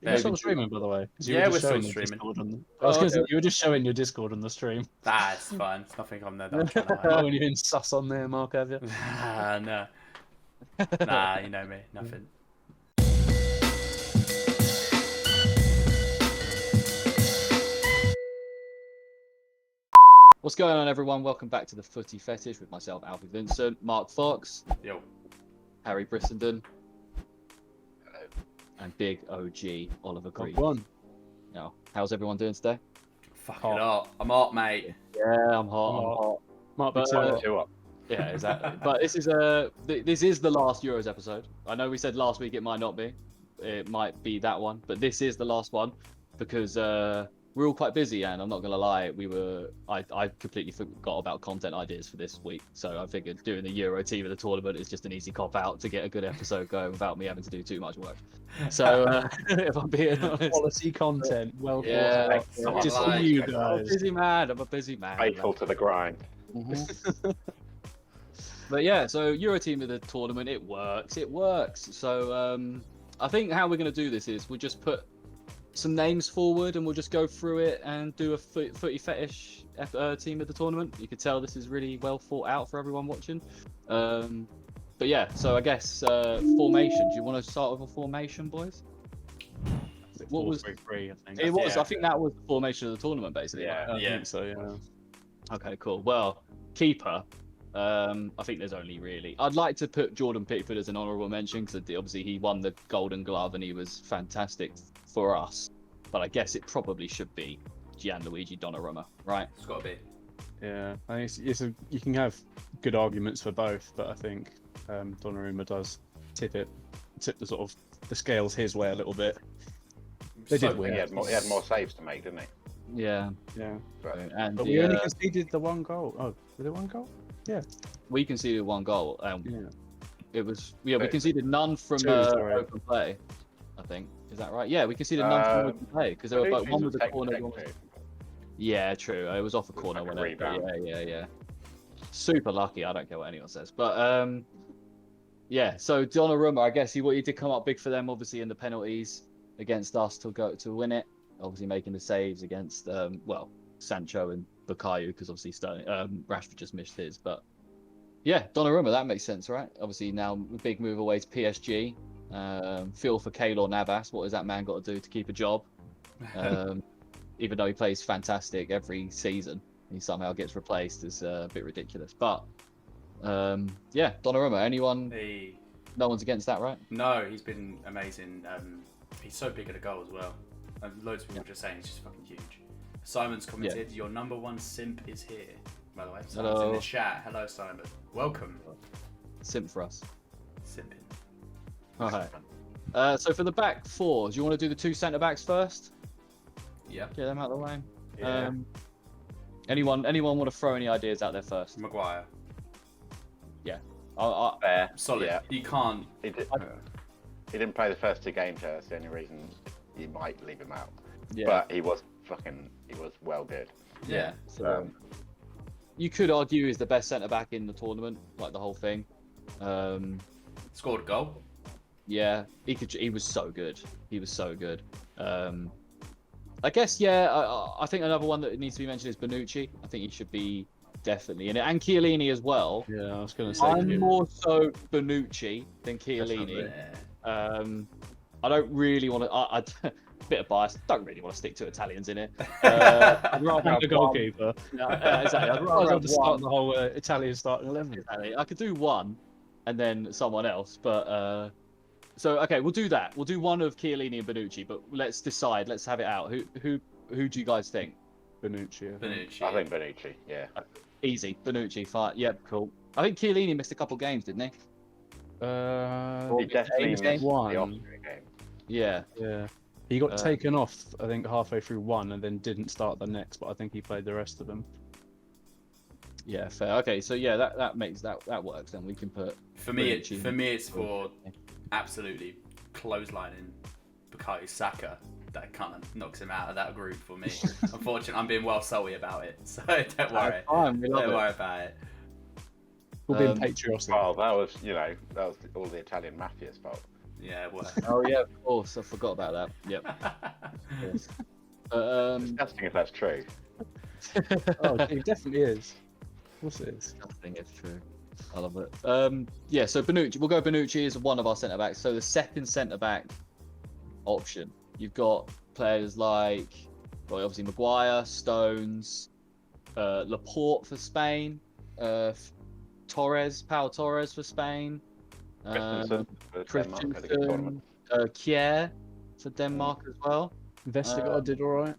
You're still streaming, by the way. Yeah, we're still streaming. I was going to say, you were just showing your Discord on the stream. It's fine. It's nothing on there that I'm trying to hide. Oh, and you're in sus on there, Mark, have you? No. Nah, you know me. Nothing. What's going on, everyone? Welcome back to the Footy Fetish with myself, Alfie Vincent, Mark Fox, Yo. Harry Brissenden, Hello. and big OG Oliver Creed. One. Now, how's everyone doing today? Fucking Hot. hot. I'm hot, mate. Yeah, I'm hot. Might be But, two. Yeah, exactly. But this is the last Euros episode. I know we said last week it might not be. It might be that one, but this is the last one because we're all quite busy, and I'm not gonna lie, I completely forgot about content ideas for this week. So I figured doing the Euro team of the tournament is just an easy cop out to get a good episode going without me having to do too much work. So if I'm being honest, Quality content, well Yeah, thought out. Just like for you it. I'm a guys. busy man. I'm a busy man. Faithful to the grind. But yeah, so Euro team of the tournament, it works. So I think how we're going to do this is we'll just put some names forward and we'll just go through it and do a Footy Fetish team of the tournament. You could tell this is really well thought out for everyone watching. But yeah, so I guess formation. Do you want to start with a formation, boys? What was 4-3-3, I think. it? Was Yeah. I think that was the formation of the tournament, basically. Yeah. right? I think so, yeah. Okay, cool. Well, keeper. I think there's only really. I'd like to put Jordan Pickford as an honourable mention because obviously he won the Golden Glove and he was fantastic for us. But I guess it probably should be Gianluigi Donnarumma, right? It's got to be. Yeah, I think you can have good arguments for both, but I think Donnarumma does tip the sort of the scales his way a little bit. They did win. He had more saves to make, didn't he? Yeah. Yeah, And but we only conceded the one goal. Oh, was it one goal? Yeah. we conceded one goal. Yeah. It was we But- conceded none from Two, sorry. open play. I think is that right? Yeah, we conceded none from open play because there were like one was a corner. One was... Yeah, true. It was off a corner. Like a Whatever. rebound. Yeah. Super lucky. I don't care what anyone says. But yeah. So Donnarumma, I guess he did come up big for them, obviously in the penalties against us to win it. Obviously making the saves against Sancho and Bukayo because obviously Rashford just missed his. But yeah, Donnarumma, that makes sense, right? Obviously now big move away to PSG. Feel for Keylor Navas. What has that man got to do to keep a job? Even though he plays fantastic every season, he somehow gets replaced. Is a bit ridiculous. But yeah, Donnarumma. Anyone? No one's against that, right? No, he's been amazing. He's so big at a goal as well. And loads of people just saying he's just fucking huge. Simon's commented, your number one simp is here. By the way, Simon's in the chat. Hello, Simon. Welcome. Simp for us. Simping. All right. So for the back four, do you want to do the two centre backs first? Yeah. Get them out of the way. Yeah. Anyone want to throw any ideas out there first? Maguire. Fair. Solid. Yeah. You can't. He didn't play the first two games, so that's the only reason you might leave him out. Yeah. But he was well good. Yeah. So, you could argue he's the best centre back in the tournament, like the whole thing. Scored a goal. Yeah, he was so good. He was so good. I guess I think another one that needs to be mentioned is Bonucci. I think he should be definitely in it, and Chiellini as well. Yeah, I was going to say. I'm more so Bonucci than Chiellini. Yeah. I don't really want to. I bit of bias. Don't really want to stick to Italians in it. I'd rather have the one. goalkeeper. Yeah, exactly. I'd I was rather going have to start one. the whole Italian starting 11. Exactly. I could do one, and then someone else. But so okay, we'll do that. We'll do one of Chiellini and Bonucci. But let's decide. Let's have it out. Who do you guys think? Bonucci. Bonucci. I think Bonucci. Yeah. Easy. Bonucci. Fine. Yep. Cool. I think Chiellini missed a couple games, didn't he? He definitely missed the one. Austria game. Yeah. Yeah. He got taken off, I think, halfway through one and then didn't start the next, but I think he played the rest of them. Yeah. Fair. Okay. So yeah, that makes that works. Then we can put. For me, Bonucci. it's for absolutely clotheslining Bukayo Saka that kind of knocks him out of that group for me. Unfortunately, I'm being well salty about it, so don't worry. Fine, we love Don't it. worry about it. We're being patriotic. Well, that was all the Italian mafia's fault. Yeah, well. Oh yeah, of course. I forgot about that. Yep. Of course. Disgusting if that's true. Oh, it definitely is. Of course it is. I think it's true. I love it. Yeah, so Bonucci, we'll go Bonucci as one of our centre backs. So the second centre back option, you've got players like, well, obviously Maguire, Stones, Laporte for Spain, Torres, Pau Torres for Spain, Christensen for Denmark at the tournament. Kjær for Denmark as well. Vestergaard did all right.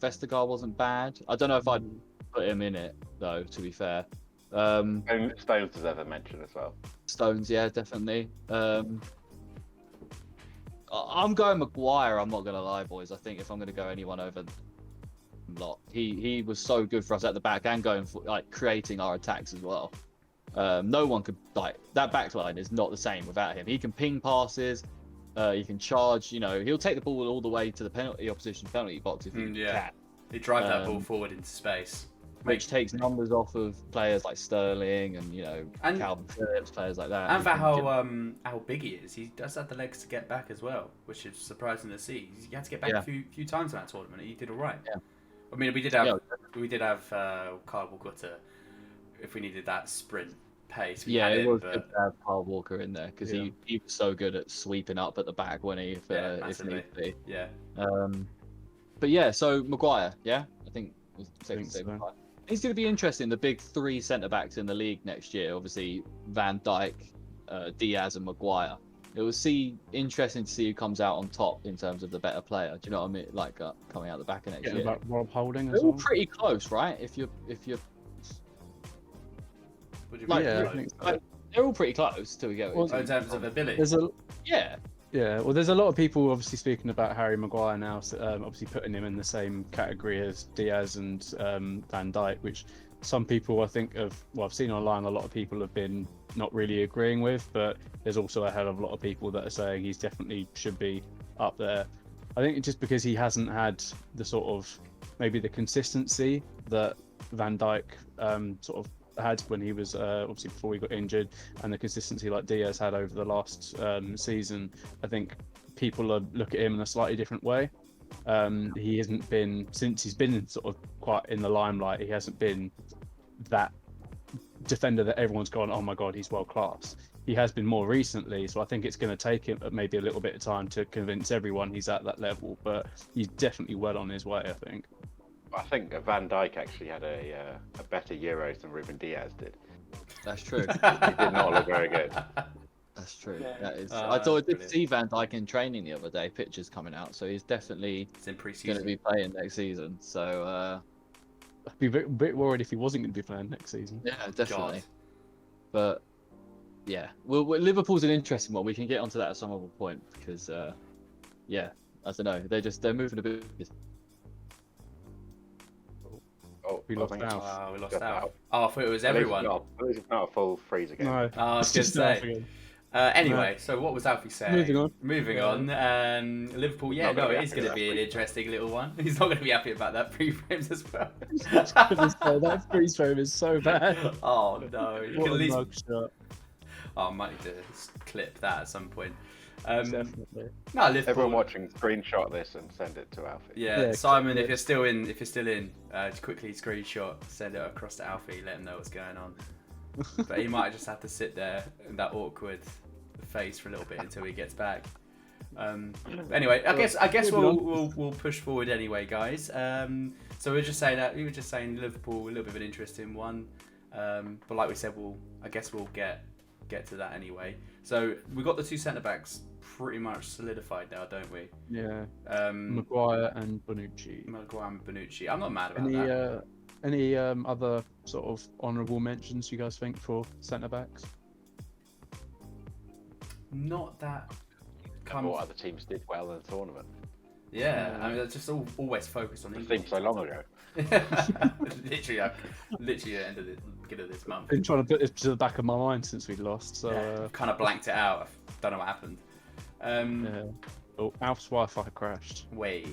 Vestergaard wasn't bad. I don't know if I'd put him in it though. To be fair, Stones deserve a mention as well. Stones, yeah, definitely. I'm going Maguire. I'm not gonna lie, boys. I think if I'm gonna go anyone over lot, he was so good for us at the back and going for like creating our attacks as well. No one could like that back line is not the same without him. He can ping passes. He can charge. You know, he'll take the ball all the way to the opposition penalty box if he can. He drives that ball forward into space, which takes numbers off of players like Sterling and Calvin Phillips, players like that. And for how big he is, he does have the legs to get back as well, which is surprising to see. He had to get back a few times in that tournament. He did all right. Yeah. I mean, we did have Kyle Walker if we needed that sprint pace. It was good to have Kyle Walker in there because he was so good at sweeping up at the back when if need be. Yeah. But yeah, so Maguire, I think it's safe to say so. Maguire. It's going to be interesting. The big three centre backs in the league next year, obviously Van Dijk, Diaz, and Maguire. It will interesting to see who comes out on top in terms of the better player. Do you know what I mean? Like coming out the back of next year. About Rob Holding as They're all well. pretty close, right? If you're Like, I think so. they're all pretty close till we get. Well, in terms of ability. There's a Yeah. Well, there's a lot of people obviously speaking about Harry Maguire now, so, obviously putting him in the same category as Diaz and Van Dijk, which some people I think I've seen online a lot of people have been not really agreeing with, but there's also a hell of a lot of people that are saying he's definitely should be up there. I think just because he hasn't had the sort of maybe the consistency that Van Dijk sort of had when he was obviously before he got injured, and the consistency like Diaz had over the last season. I think people look at him in a slightly different way. He hasn't been, since he's been sort of quite in the limelight, he hasn't been that defender that everyone's gone, oh my god, he's world class. He has been more recently, so I think it's going to take him maybe a little bit of time to convince everyone he's at that level, but he's definitely well on his way, I think. I think Van Dijk actually had a better Euros than Ruben Diaz did. That's true. He did not look very good. That's true. That is. I thought I did brilliant. see Van Dijk in training the other day. Pictures coming out, so he's definitely It's in going to pre-season. be playing next season. So I'd be a bit worried if he wasn't going to be playing next season. yeah, definitely. God. But yeah, well, Liverpool's an interesting one. We can get onto that at some other point because yeah, I don't know. They're moving a bit. Oh, We I lost think out. Oh, we lost Just out. out. Oh, I thought it was everyone. It's not a full freeze again. No, Oh, I was it's going to just off say. again. Anyway, so what was Alfie saying? Moving on. Liverpool, Not gonna be it is happy going to with be that an free interesting little one. He's not going to be happy about that pre-frames as well. That freeze frame is so bad. Oh no! You What can a at least. mug shot. Oh, I might need to clip that at some point. Definitely. No, Liverpool. Everyone watching, screenshot this and send it to Alfie. Yeah, Yeah, Simon, clip if you're still in, just quickly screenshot, send it across to Alfie, let him know what's going on. But he might just have to sit there in that awkward face for a little bit until he gets back. Anyway, I guess we'll push forward anyway, guys. So we were just saying Liverpool, a little bit of an interesting one. But like we said, we'll get to that anyway. So we got the two centre backs pretty much solidified now, don't we? Yeah. Um, Maguire and Bonucci. Maguire and Bonucci. I'm not mad about that. Any other sort of honourable mentions you guys think for centre backs? Not that. What other teams did well in the tournament. Yeah, I mean, it's just always focused on It England. seemed so long ago. literally at the end of the beginning of this month. Been trying to put this to the back of my mind since we lost. So I've kind of blanked it out. I don't know what happened. yeah. Oh, Alf's Wi-Fi crashed. Way.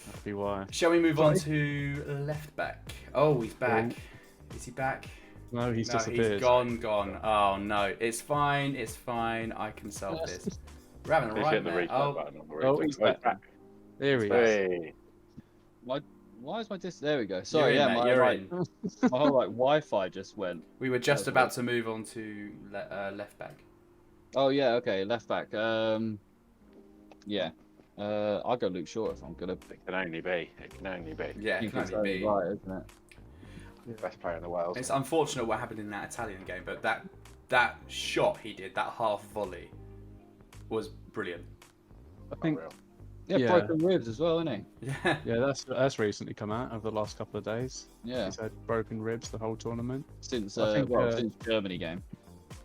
That'd be why. Shall we move on to left back? Oh, he's back. Is he back? No, he's No, disappeared. he's gone. Oh no, it's fine. I can solve this. We're having a He's right, hit the man. restart button on the Oh, replay. he's Oh, back. There he is. Hey. Why is my There we go. Sorry, You're in, yeah, mate, you're my in. my whole like Wi-Fi just went. We were That just was about weird. to move on to left back. Oh yeah, okay, left back. Yeah. I'll go Luke Shaw if I'm gonna. It can only be. It can only be. Yeah, I it think can it's only be. right, isn't it? Best player in the world. It's unfortunate what happened in that Italian game, but that shot he did, that half volley, was brilliant. I think. Unreal. Yeah, Yeah. broken ribs as well, isn't he? Yeah. Yeah, that's recently come out over the last couple of days. Yeah. He's had broken ribs the whole tournament. Since I think, since Germany game.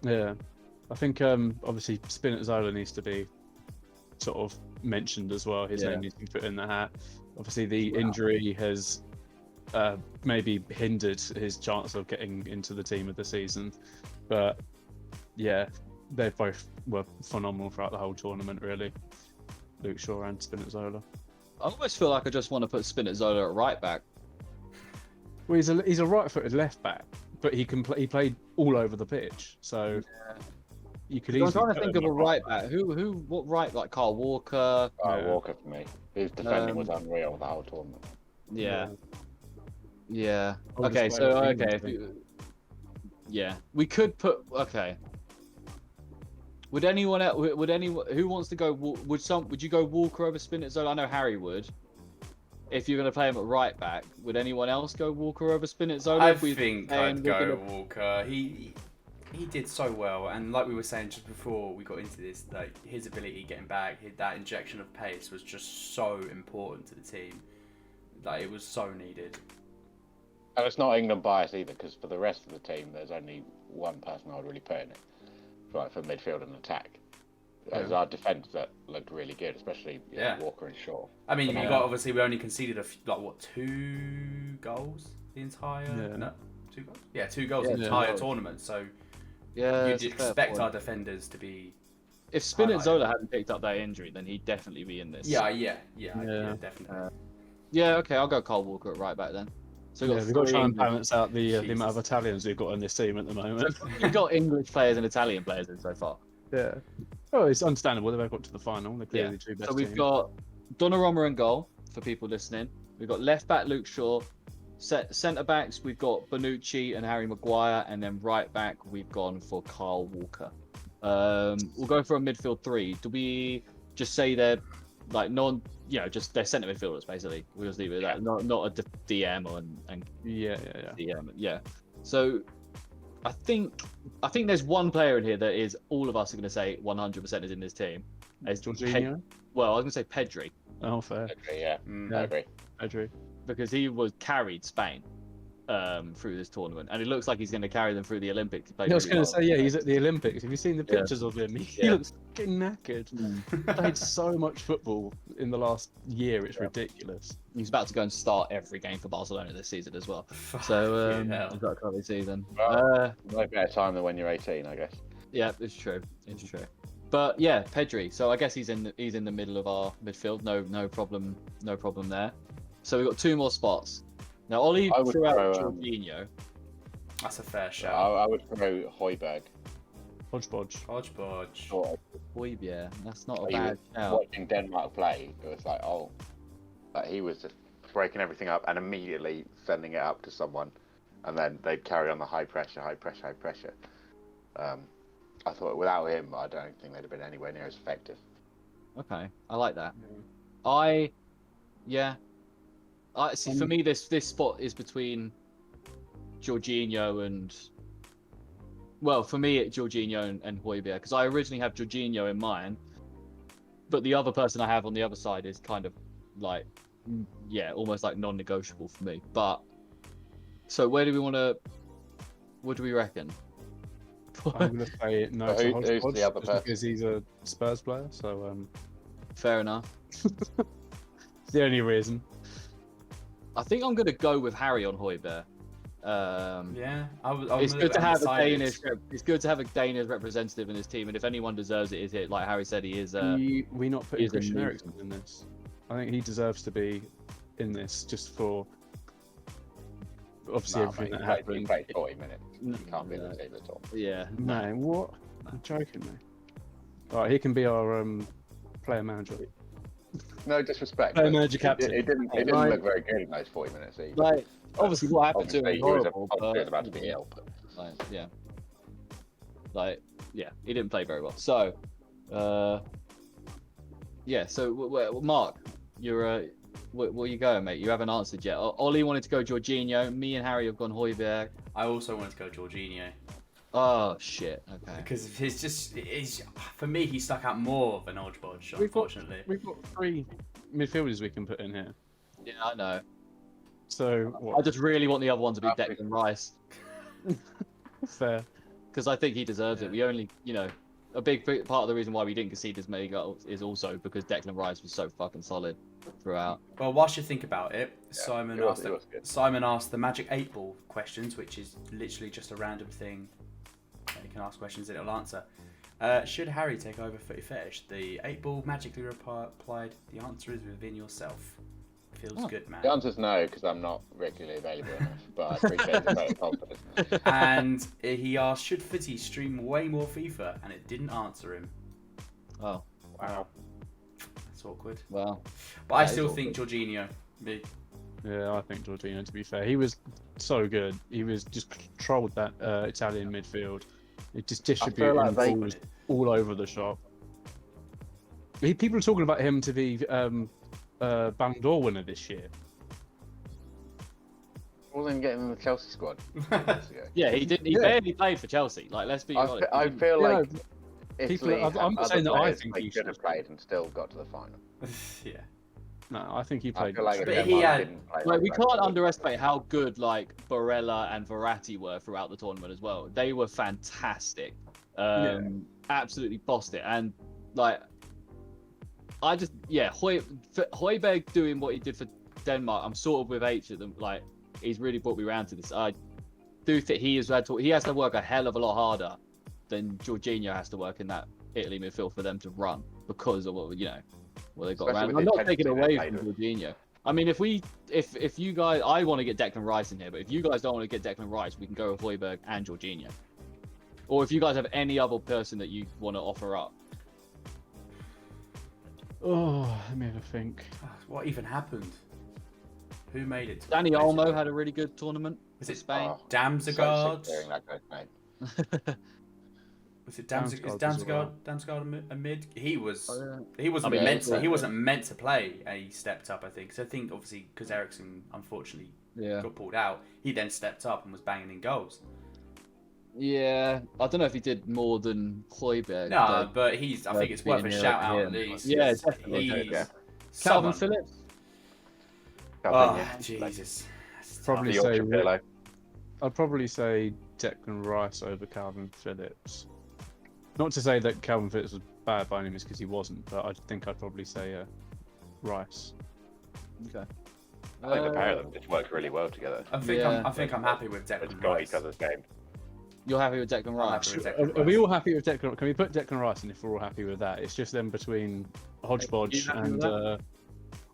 Yeah, I think obviously Spinazzola needs to be sort of mentioned as well. His Yeah. name needs to be put in the hat. Obviously, the injury has maybe hindered his chance of getting into the team of the season, but yeah, they both were phenomenal throughout the whole tournament, really. Luke Shaw and Spinazzola. I almost feel like I just want to put Spinazzola at right back. Well, he's a right-footed left back, but he he played all over the pitch, so you could I'm easily. trying to put think him of a at right back. What right? Like Carl Walker. Yeah. Walker for me. His defending was Um, unreal the whole tournament. Yeah. Yeah. Or Okay. just So play okay. England, Yeah, we could put. Okay. Would anyone else? Would anyone who wants to go? Would you go Walker over Spinazzola? I know Harry would. If you're going to play him at right back, would anyone else go Walker over Spinazzola? I If we think saying I'd we're go gonna- Walker. He did so well, and like we were saying just before we got into this, like his ability getting back, that injection of pace was just so important to the team. Like it was so needed. And it's not England bias either, because for the rest of the team, there's only one person I would really put in it, right, for midfield and attack. It was our defence that looked really good, especially Walker and Shaw. I mean, Yeah. you got obviously we only conceded two goals the entire 2 goals. Yeah, 2 goals the Yeah, entire 2 goals. tournament. So Yeah, you'd that's a fair expect point. our defenders to be. If Spinazzola hadn't picked up that injury, then he'd definitely be in this. Yeah, Yeah. definitely. Yeah. Okay, I'll go Carl Walker at right back then. So Yeah, we've got to try and English- balance out the amount of Jesus. Italians we've got in this team at the moment. You've got English players and Italian players in so far. Yeah. Oh, it's understandable. They've got to the final. They're clearly the two best So we've teams. got Donnarumma in goal for people listening. We've got left back Luke Shaw. Centre backs we've got Bonucci and Harry Maguire, and then right back we've gone for Carl Walker. We'll go for a midfield 3. Do we just say they're like just they're centre midfielders basically? We'll just leave it at that. Not a DM and Yeah. DM. Yeah. So I think there's one player in here that is all of us are going to say 100% is in this team. It's Jorginho? Well, I was going to say Pedri Oh, fair. Okay, yeah, Mm. I agree. Pedri. because he carried Spain through this tournament, and it looks like he's going to carry them through the Olympics. I was going to say, yeah, he's at the Olympics. Have you seen the Yeah. pictures of him? He Yeah. looks fucking knackered. Played so much football in the last year, it's ridiculous. He's about to go and start every game for Barcelona this season as well. So Fucking hell. he's got a lovely season. Well, No better time than when you're 18, I guess. Yeah, it's true. It's true. But yeah, Pedri. So I guess he's in the middle of our midfield. No problem there. So we've got 2 more spots. Now Ollie I would threw out throw, Jorginho. That's a fair I shout. would throw Højbjerg. Hodgepodge. Hodgepodge. Or Højbjerg. That's not a He bad was shout. watching Denmark play, it was like, like he was just breaking everything up and immediately sending it up to someone, and then they'd carry on the high pressure. I thought without him, I don't think they'd have been anywhere near as effective. Okay, I like that. I see. For me, this spot is between Jorginho and, well, for me, it's Jorginho and Højbjerg, because I originally have Jorginho in mind, but the other person I have on the other side is kind of like, almost like non-negotiable for me. But so where do we want to? What do we reckon? I'm going to say no So to who's Hodgepodge the other just person? because he's a Spurs player. So Fair enough. it's the only reason. I think I'm going to go with Harry on Højbjerg. Yeah, It's good to have a Danish. It's good to have a Danish representative in this team, and if anyone deserves it, is it? Like Harry said, he is. We not putting he's a Christian nuisance. Eriksen in this. I think he deserves to be in this just for obviously everything that He happened. played 40 minutes. You can't be in the team at all. Yeah. Man, what? I'm joking, man. All right, he can be our player manager. No disrespect. Player but manager captain. It didn't look very good in those 40 minutes either. Like, obviously, what happened to him Obviously, was he horrible, was about to be ill. But... he didn't play very well. So, Mark, you're where are you going, mate? You haven't answered yet. Ollie wanted to go Jorginho. Me and Harry have gone Højbjerg. I also wanted to go Jorginho. Oh shit! Okay. Because for me, he stuck out more than Hodgebodge, unfortunately. We've got 3 midfielders we can put in here. Yeah, I know. So I just really want the other one to be Declan Rice. Fair. Because I think he deserves it. We only, a big part of the reason why we didn't concede as many goals is also because Declan Rice was so fucking solid throughout. Well, whilst you think about it, Yeah, Simon asked the Magic 8 Ball questions, which is literally just a random thing. You can ask questions and it'll answer. Should Harry take over Footy Fetish? The 8 Ball magically replied, the answer is within yourself. Feels good, man. The answer's no, because I'm not regularly available enough, but I appreciate the vote of confidence. And he asked, should Footy stream way more FIFA? And it didn't answer him. Oh, Wow. That's awkward. well. But I still think Jorginho. Yeah, I think Jorginho, to be fair. He was so good. He was just controlled that Italian midfield. It just distributed like they- balls all over the shop. People are talking about him to be Ballon d'Or winner this year. Wasn't getting in the Chelsea squad. Yeah, he didn't. He barely played for Chelsea. Like, let's be honest. I feel like I'm not saying that I think he should should have played and still got to the final. Yeah. No, I think he I played. feel like if But Denmark he had- didn't play Like, we that can't well, underestimate how good Barella and Verratti were throughout the tournament as well. They were fantastic. Absolutely bossed it. And Højbjerg doing what he did for Denmark. I'm sort of with H at them. Like, he's really brought me around to this. I do think he has to work a hell of a lot harder than Jorginho has to work in that Italy midfield for them to run because of what they've got Especially around. with I'm the not taking intensity away they from played Jorginho. I mean, if you guys, I want to get Declan Rice in here, but if you guys don't want to get Declan Rice, we can go with Højbjerg and Jorginho. Or if you guys have any other person that you want to offer up. Oh, let me have a think. What even happened? Who made it? Danny Olmo had a really good tournament. Was for it Spain? Oh, Damsgaard? so sick hearing that guy's name. Was it Damsgaard Damsgaard? as well. Damsgaard a mid? He was. Oh, yeah. He wasn't I mean, meant to. yeah. He wasn't meant to play, and he stepped up. I think. So I think obviously because Ericsson unfortunately Yeah. got pulled out, he then stepped up and was banging in goals. Yeah, I don't know if he did more than Højbjerg. No, but I think it's worth a being shout out him. at least. Yeah, He's- definitely. he's Yeah. Calvin someone- Phillips. Oh, Yeah. Jesus. That's Probably tough. The say Yorkshire Pillow. I'd probably say Declan Rice over Calvin Phillips. Not to say that Calvin Phillips was bad by any means, because he wasn't, but I think I'd probably say Rice. Okay. I think the pair of them just worked really well together. I think Yeah. I'm happy with Just Declan got Rice. each other's game. You're happy with Declan I'm Rice? happy with Are, Declan are we Rice. all happy with Declan? Can we put Declan Rice in if we're all happy with that? It's just them between Hodgebodge You happy with and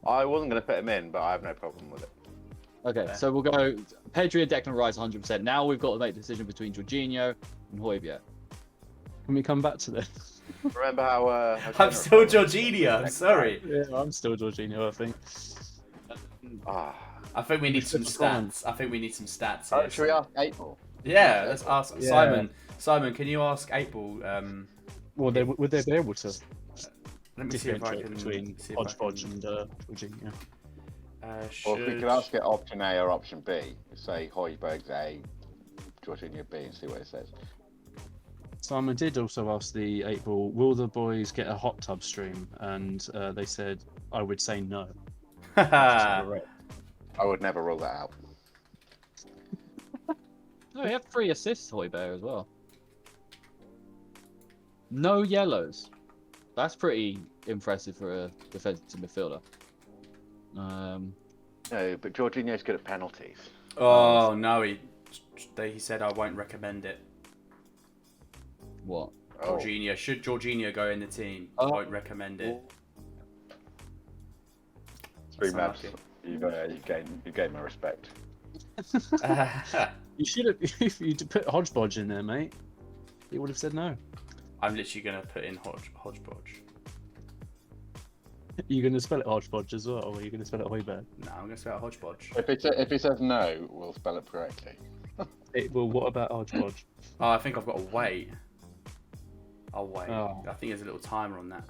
I wasn't going to put him in, but I have no problem with it. Okay, Fair. so we'll go Pedri and Declan Rice 100%. Now we've got to make the decision between Jorginho and Højbjerg. can we come back to this? Remember how... I'm still Jorginho. I'm sorry. Yeah, I'm still Jorginho, I think. Ah. I think we need some Mr. Coleman. stats. I think we need some stats. Oh, Here. should we ask 8 more? Yeah, let's ask Yeah. Simon. Simon, can you ask 8 Ball? Well, would they be able to Let me see if I differentiate can. between see if I Hodgebodge can- and Jorginho? Or if we should- could ask it option A or option B, say Højbjerg's A, Jorginho B, and see what it says. Simon did also ask the 8 Ball, will the boys get a hot tub stream? And they said, I would say no. I would never rule that out. No, he had 3 assists, Højbjerg, as well. No yellows. That's pretty impressive for a defensive midfielder. No, but Jorginho's good at penalties. Oh no, he said I won't recommend it. What? Oh, Jorginho, should Jorginho go in the team? Oh. Won't recommend it. 3 That's maps. unlucky. You gained my respect. You should have, if you'd put Hodgebodge in there, mate, he would have said no. I'm literally gonna put in hodgepodge. Are you going to spell it hodgepodge as well, or are you going to spell it Hoiberg? No, I'm gonna spell it hodgepodge. If it says no, we'll spell it correctly. Well, what about hodgepodge? Oh, I think I've got to wait. I'll wait. Oh. I think there's a little timer on that.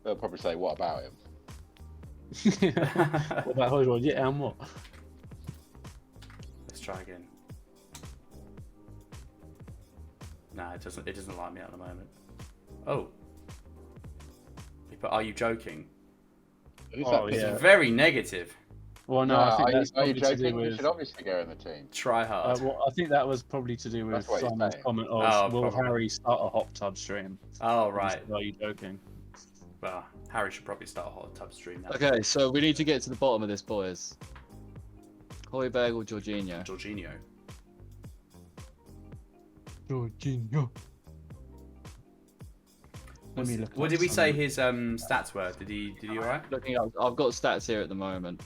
They'll probably say, "What about him?" What about hodgepodge? Yeah, and what? Let's try again. Nah, it doesn't. It doesn't like me at the moment. Oh. But are you joking? It's very negative. Well, no, I think that's are you probably to do joking? You with. should obviously go in the team. Try hard. Well, I think that was probably to do with That's what he's Simon's saying. comment Oh, of, will probably. Harry start a hot tub stream? Oh, right. Are you joking? Well, Harry should probably start a hot tub stream now. Okay, so we need to get to the bottom of this, boys. Hoiberg or Jorginho? Jorginho. Jorginho. Let me look. What did we say his stats were? Did he alright? Looking up, I've got stats here at the moment.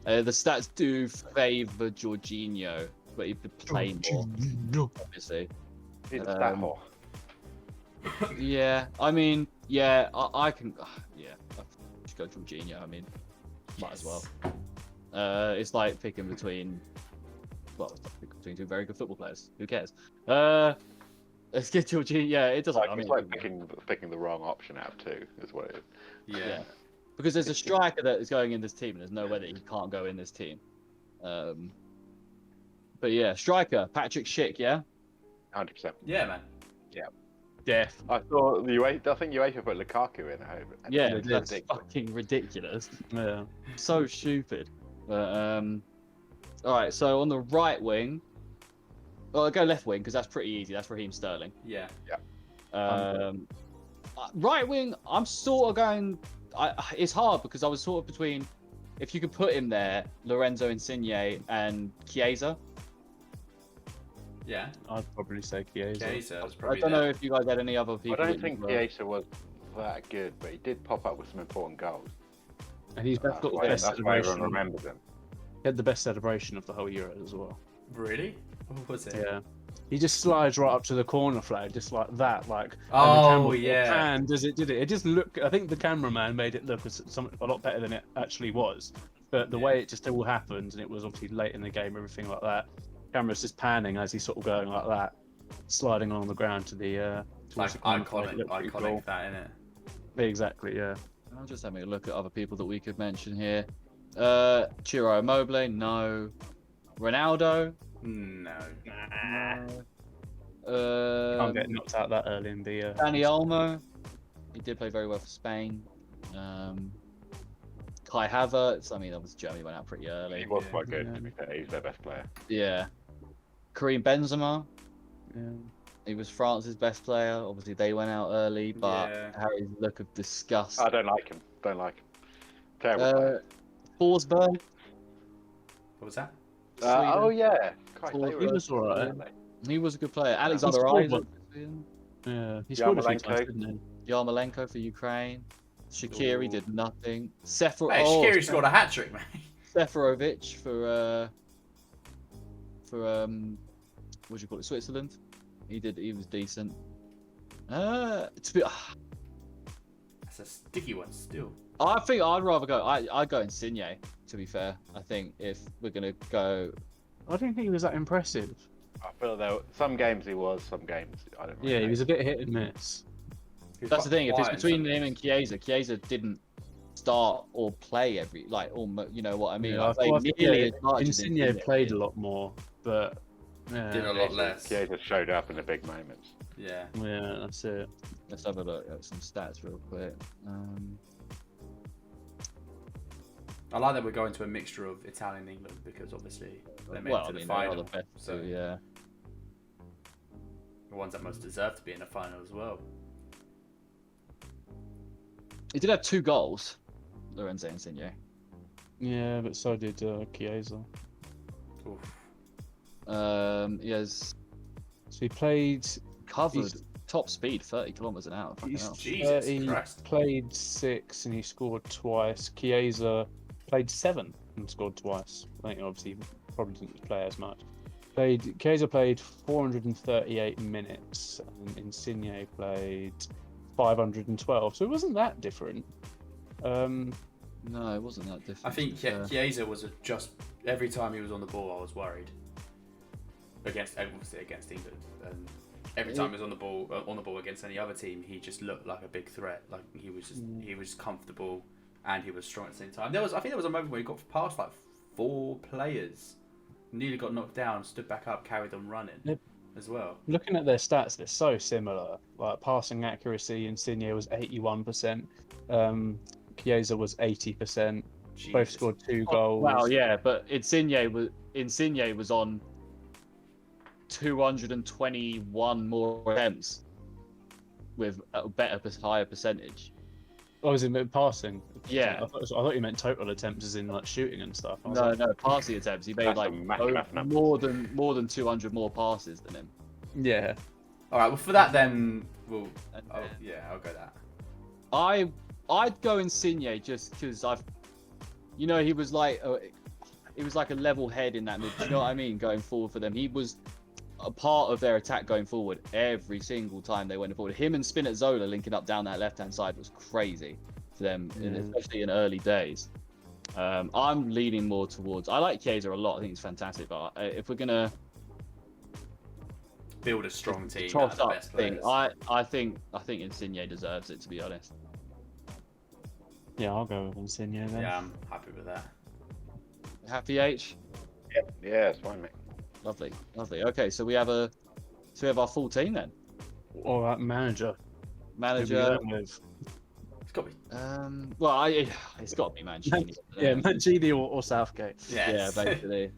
The stats do favour Jorginho, but he could play more, obviously. It's that hot. Yeah, I mean, yeah, I can. Yeah, I should go Jorginho. I mean, might as well. It's like picking between. Well, it's like picking between two very good football players. Who cares? Let's get Jorginho. Yeah, it doesn't. It's like picking the wrong option out of two, is what it is. Yeah. Because there's a striker that is going in this team, and there's no way that he can't go in this team. But yeah, striker Patrick Schick, yeah. 100%. Yeah, man. Def. I saw I think UEFA put Lukaku in. Yeah, It's that's ridiculous. fucking ridiculous. Yeah. So stupid. But all right. So on the right wing, well, I'll go left wing because that's pretty easy. That's Raheem Sterling. Yeah. Right wing, I'm sort of going. It's hard because I was sort of between. If you could put him there, Lorenzo Insigne and Chiesa. Yeah. I'd probably say Chiesa. Chiesa was I probably don't know there. if you guys had any other people. I don't that think you- Chiesa was that good, but he did pop up with some important goals. And he's got the best That's why everyone celebration. remembers him. He had the best celebration of the whole Euro as well. Really? What was it? Yeah. He just slides right up to the corner flag, just like that, like. Oh, yeah. And as it did it, it just looked. I think the cameraman made it look a lot better than it actually was. But the way it just all happened, and it was obviously late in the game, everything like that. Camera's just panning as he's sort of going like that, sliding along the ground to the. It's like iconic that, innit? Exactly. Yeah. I'm just having a look at other people that we could mention here. Ciro Immobile, no. Ronaldo, No. Can't get knocked out that early in the. Dani Olmo, he did play very well for Spain. Kai Havertz, I mean, obviously Germany went out pretty early. He was quite good, to be fair. He's their best player. Yeah. Karim Benzema, Yeah. he was France's best player. Obviously, they went out early, but Yeah. Harry's look of disgust. I don't like him. Terrible player. Forsberg, What was that? Oh, yeah. Christ, Well, they he were- was alright. he was a good player. Alexander scored Isaac, Yeah. He scored a few Yarmolenko. times, didn't he? Yarmolenko for Ukraine. Shaqiri did nothing. Sefer- Hey, oh, Shaqiri scored a hat trick, man. Seferovic for what do you call it, Switzerland. He was decent. To be, That's a sticky one still. I think I'd rather go. I'd go Insigne. To be fair, I think if we're gonna go, I didn't think he was that impressive. I feel some games he was, some games I don't really Yeah, he know. was a bit hit and miss. that's the thing. If it's Quiet between some him and Chiesa didn't start or play every you know what I mean. Yeah, Like, play I thought, nearly yeah, as much as Insigne played a lot more, but yeah, Did a lot less. Chiesa showed up in the big moments. Yeah. yeah, that's it. Let's have a look at some stats real quick. I like that we're going to a mixture of Italian and England because obviously they made it to the they are final. the best so two, yeah. the ones that most deserve to be in the final as well. He did have 2 goals, Lorenzo Insigne. Yeah, but so did Chiesa. Oof. He has So he played. covered He's- top speed, 30 kilometers an hour. Fucking He's hell. Jesus he Christ. played 6 and he scored twice. Chiesa played 7 and scored twice. I think obviously he probably didn't play as much. Chiesa played 438 minutes, and Insigne played 512. So it wasn't that different. No, it wasn't that different. I think Chiesa was just every time he was on the ball, I was worried against England. Every time he was on the ball against any other team, he just looked like a big threat. Like he was comfortable and he was strong at the same time. I think there was a moment where he got past like 4 players, nearly got knocked down, stood back up, carried them running as well. Looking at their stats, they're so similar. Like passing accuracy, Insigne was 81%. Chiesa was 80%. Jesus. Both scored 2 goals. Well, yeah, but Insigne was on 221 more attempts with a higher percentage. Oh, was it passing? Yeah. I thought you meant total attempts as in like shooting and stuff. No, passing attempts. He made like more than 200 more passes than him. Yeah. All right. Well, for that then, I'll go that. I'd go Insigne just because he was like a level head in that mid. Do you know what I mean? Going forward for them, he was a part of their attack going forward every single time they went forward. Him and Spinazzola linking up down that left-hand side was crazy for them, especially in early days. I'm leaning more towards. I like Chiesa a lot. I think he's fantastic. But if we're gonna build a strong team, toss the up best thing, players. I think Insigne deserves it, to be honest. Yeah, I'll go with Insigne then. Yeah, I'm happy with that. Happy H? Yeah, it's fine, mate. Lovely. Okay, so we have our full team then. Or that manager. Manager. It's got to be. It's got to be Mancini. Yeah, Mancini or Southgate. Yes. Yeah, basically.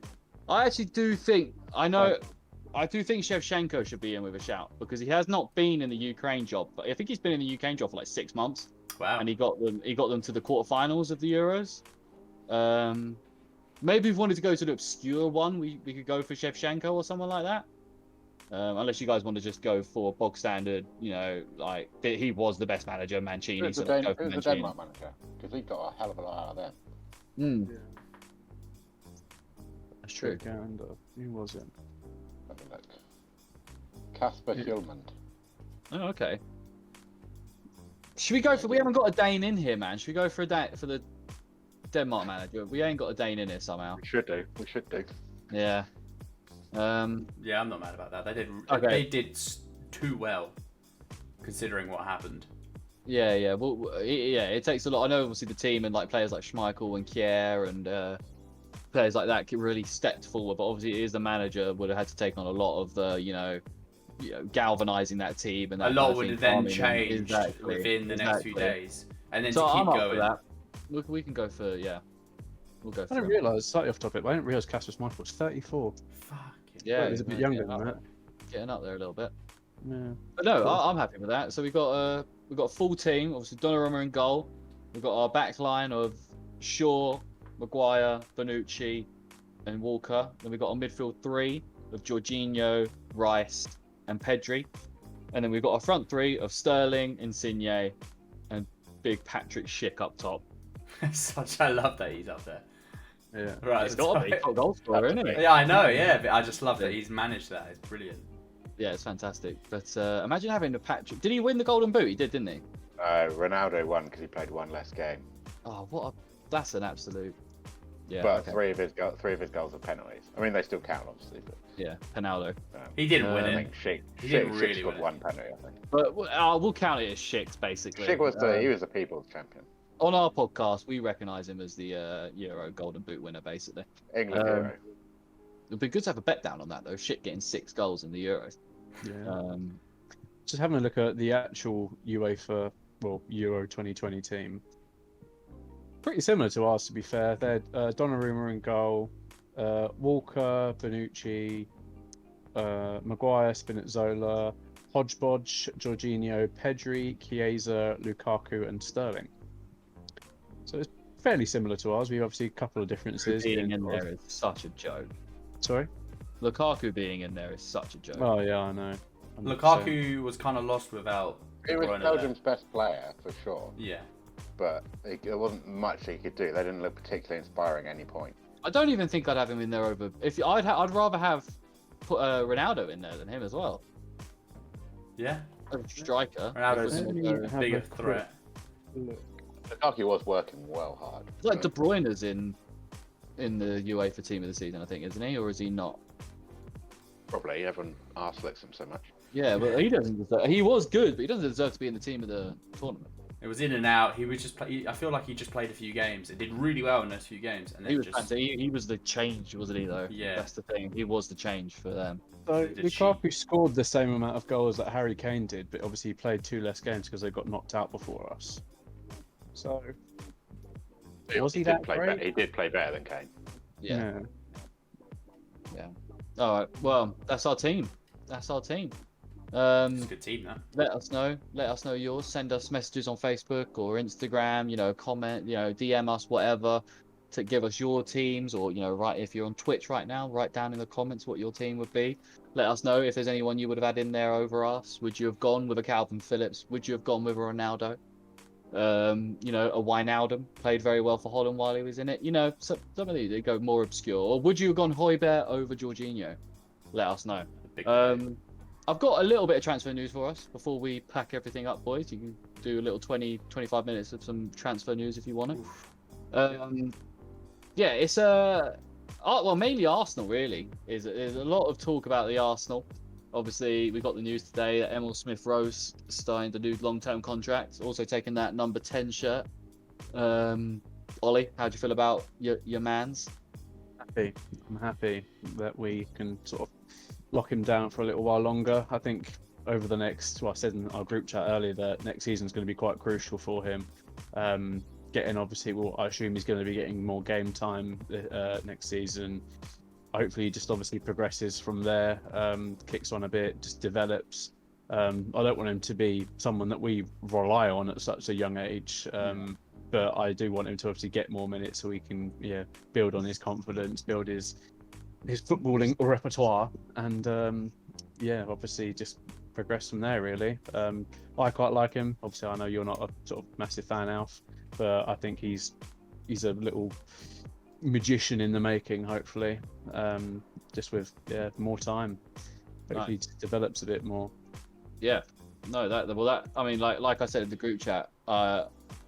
I actually do think Shevchenko should be in with a shout because he has not been in the Ukraine job, but I think he's been in the Ukraine job for like 6 months. Wow. And he got them to the quarterfinals of the Euros. Maybe if we wanted to go to the obscure one, we could go for Shevchenko or someone like that. Unless you guys want to just go for bog standard, like he was the best manager, Mancini. Who's the Denmark manager? Because he got a hell of a lot out of them. Yeah. That's true. Who was it? Have a look. Kasper Hjulmand. Oh, okay. Should we go for? We haven't got a Dane in here, man. Should we go for the Denmark manager? We ain't got a Dane in here somehow. We should do. Yeah. Yeah, I'm not mad about that. They did too well, considering what happened. Yeah. Well, it takes a lot. I know, obviously, the team and like players like Schmeichel and Kjær and players like that really stepped forward. But obviously, it is the manager would have had to take on a lot of the galvanizing that team, and that a lot would have then changed exactly. within the next few days, and then so to keep I'm up going. for that. We can go for We'll go for I didn't realise, slightly off topic, but I didn't realise Kasper Schmeichel was 34. Yeah, he's a bit younger than that. Getting up there a little bit. Yeah. But no, I'm happy with that. So we've got a full team. Obviously, Donnarumma in goal. We've got our back line of Shaw, Maguire, Bonucci, and Walker. Then we've got our midfield 3 of Jorginho, Rice, and Pedri. And then we've got our front 3 of Sterling, Insigne, and big Patrick Schick up top. I love that he's up there. Yeah. Right, It's got to be top goal scorer, isn't it? Yeah, I know. Yeah, but I just love that he's managed that. It's brilliant. Yeah, it's fantastic. But imagine having a Patrick. Did he win the Golden Boot? He did, didn't he? Ronaldo won because he played one less game. Oh, that's an absolute. Yeah. But okay. three of his goals are penalties. I mean, they still count, obviously. But Yeah, Penaldo. He didn't win I it. think He Schick didn't really scored win it. one penalty, I think. But we'll count it as Schick's, basically. Schick was he was the people's champion. On our podcast, we recognise him as the Euro Golden Boot winner, basically. England hero. It'd be good to have a bet down on that, though. Schick getting 6 goals in the Euros. Yeah. Just having a look at the actual Euro 2020 team. Pretty similar to ours, to be fair. They're Donnarumma in goal, Walker, Bonucci, Maguire, Spinazzola, Hodgepodge, Jorginho, Pedri, Chiesa, Lukaku, and Sterling. So it's fairly similar to ours. We obviously a couple of differences. Being in there is such a joke. Sorry? Lukaku being in there is such a joke. Oh, yeah, I know. 100%. Lukaku was kind of lost without. He was Bruyne Belgium's best player for sure, there. Yeah. but there wasn't much he could do. They didn't look particularly inspiring at any point. I don't even think I'd have him in there over. I'd rather have put Ronaldo in there than him as well. Yeah. A striker. Ronaldo's Let me a have bigger a quick threat. look. Lukaku was working well hard. It's like De Bruyne's in the UEFA team of the season, I think, isn't he? Or is he not? Probably everyone arse-licks him so much. Yeah, but he doesn't deserve. He was good, but he doesn't deserve to be in the team of the tournament. It was in and out. He was just play. I feel like he just played a few games. It did really well in those few games, and then He was just fantastic. He was the change, wasn't he? Though. Yeah. That's the thing. He was the change for them. So They did Lukaku scored the same amount of goals that Harry Kane did, but obviously he played 2 less games because they got knocked out before us. So was he that great? He did play better than Kane. Yeah. All right. Well, that's our team. it's a good team, though. Let us know. Let us know yours. Send us messages on Facebook or Instagram. Comment. DM us, whatever, to give us your teams, or write if you're on Twitch right now. Write down in the comments what your team would be. Let us know if there's anyone you would have had in there over us. Would you have gone with a Calvin Phillips? Would you have gone with a Ronaldo? A Wijnaldum played very well for Holland while he was in it. Some of these they go more obscure. Or would you have gone Højbjerg over Jorginho? Let us know. I've got a little bit of transfer news for us before we pack everything up, boys. You can do a little 20-25 minutes of some transfer news if you want it. It's mainly Arsenal really. There's a lot of talk about the Arsenal. Obviously, we got the news today that Emil Smith-Rowe signed a new long-term contract, also taking that number 10 shirt. Ollie, how do you feel about your mans? Happy. I'm happy that we can sort of lock him down for a little while longer. I think over the next, I said in our group chat earlier that next season is going to be quite crucial for him. I assume he's going to be getting more game time next season. Hopefully he just obviously progresses from there, kicks on a bit, just develops. I don't want him to be someone that we rely on at such a young age, but I do want him to obviously get more minutes so he can build on his confidence, build his footballing repertoire, and obviously just progress from there really. I quite like him. Obviously I know you're not a sort of massive fan, Alf, but I think he's a little magician in the making, hopefully, just with more time. Hopefully he just develops a bit more. Like I said in the group chat,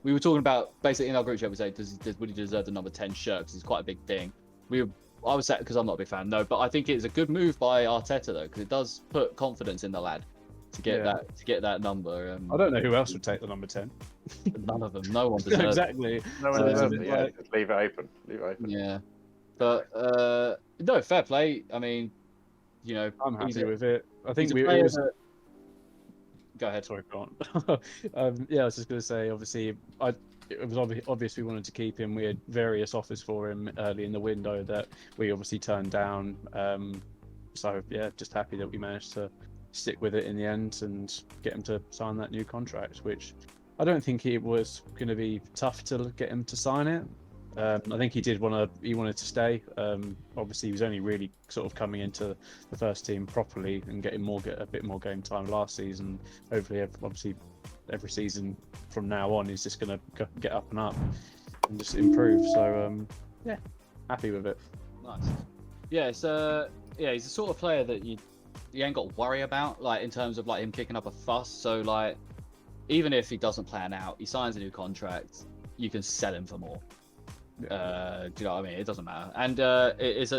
we were talking about, basically in our group chat we said, would he deserve the number 10 shirt, because it's quite a big thing. I was sad because I'm not a big fan, no, but I think it's a good move by Arteta though, because it does put confidence in the lad to get that number. I don't know who else would take the number 10. None of them. No one deserves exactly. No one deserves it. Yeah, just leave it open. Yeah, but no, fair play. I mean, I'm happy with it. I think Go ahead. Sorry, go on. I was just going to say, obviously, it was obvious we wanted to keep him. We had various offers for him early in the window that we obviously turned down. Just happy that we managed to stick with it in the end and get him to sign that new contract, which I don't think it was going to be tough to get him to sign it. I think he wanted to stay. Obviously, he was only really sort of coming into the first team properly and getting a bit more game time last season. Hopefully, obviously, every season from now on is just going to get up and up and just improve. So, happy with it. Nice. Yeah, he's the sort of player that you ain't got to worry about, like in terms of like him kicking up a fuss. So like, even if he doesn't plan out, he signs a new contract, you can sell him for more. Do you know what I mean? It doesn't matter. And he's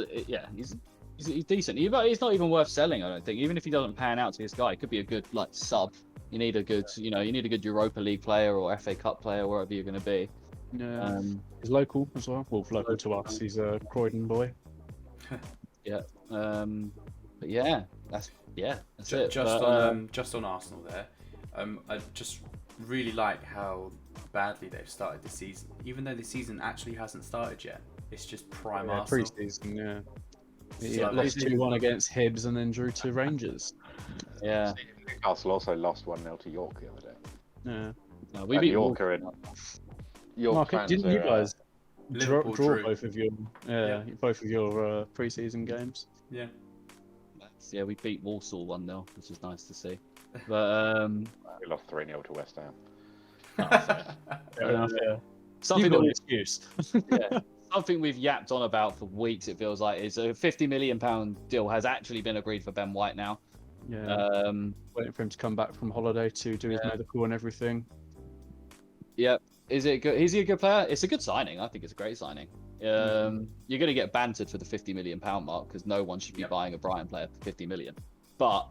decent. He's not even worth selling, I don't think. Even if he doesn't pan out to this guy, it could be a good like sub. You need a good, Europa League player or FA Cup player, wherever you're going to be. Yeah. He's local as well. Well, local to us. He's a Croydon boy. But that's it. Just on Arsenal there, I just really like how badly they've started the season, even though the season actually hasn't started yet. It's just prime Arsenal. Pre-season, lost 2-1 against Hibs and then drew to Rangers. Yeah. Newcastle also lost 1-0 to York the other day. Yeah. No, we beat York. York Mark, didn't you guys draw drew. both of your pre-season games? Yeah. Yeah, we beat Walsall 1-0, which is nice to see. But we lost 3-0 to West Ham. Fair enough, yeah. Something You've got that an excuse. something we've yapped on about for weeks. It feels like is a £50 million deal has actually been agreed for Ben White now. Yeah. Waiting for him to come back from holiday to do his medical and everything. Yep. Is it good? Is he a good player? It's a good signing. I think it's a great signing. You're going to get bantered for the £50 million mark because no one should be buying a Brighton player for £50 million. But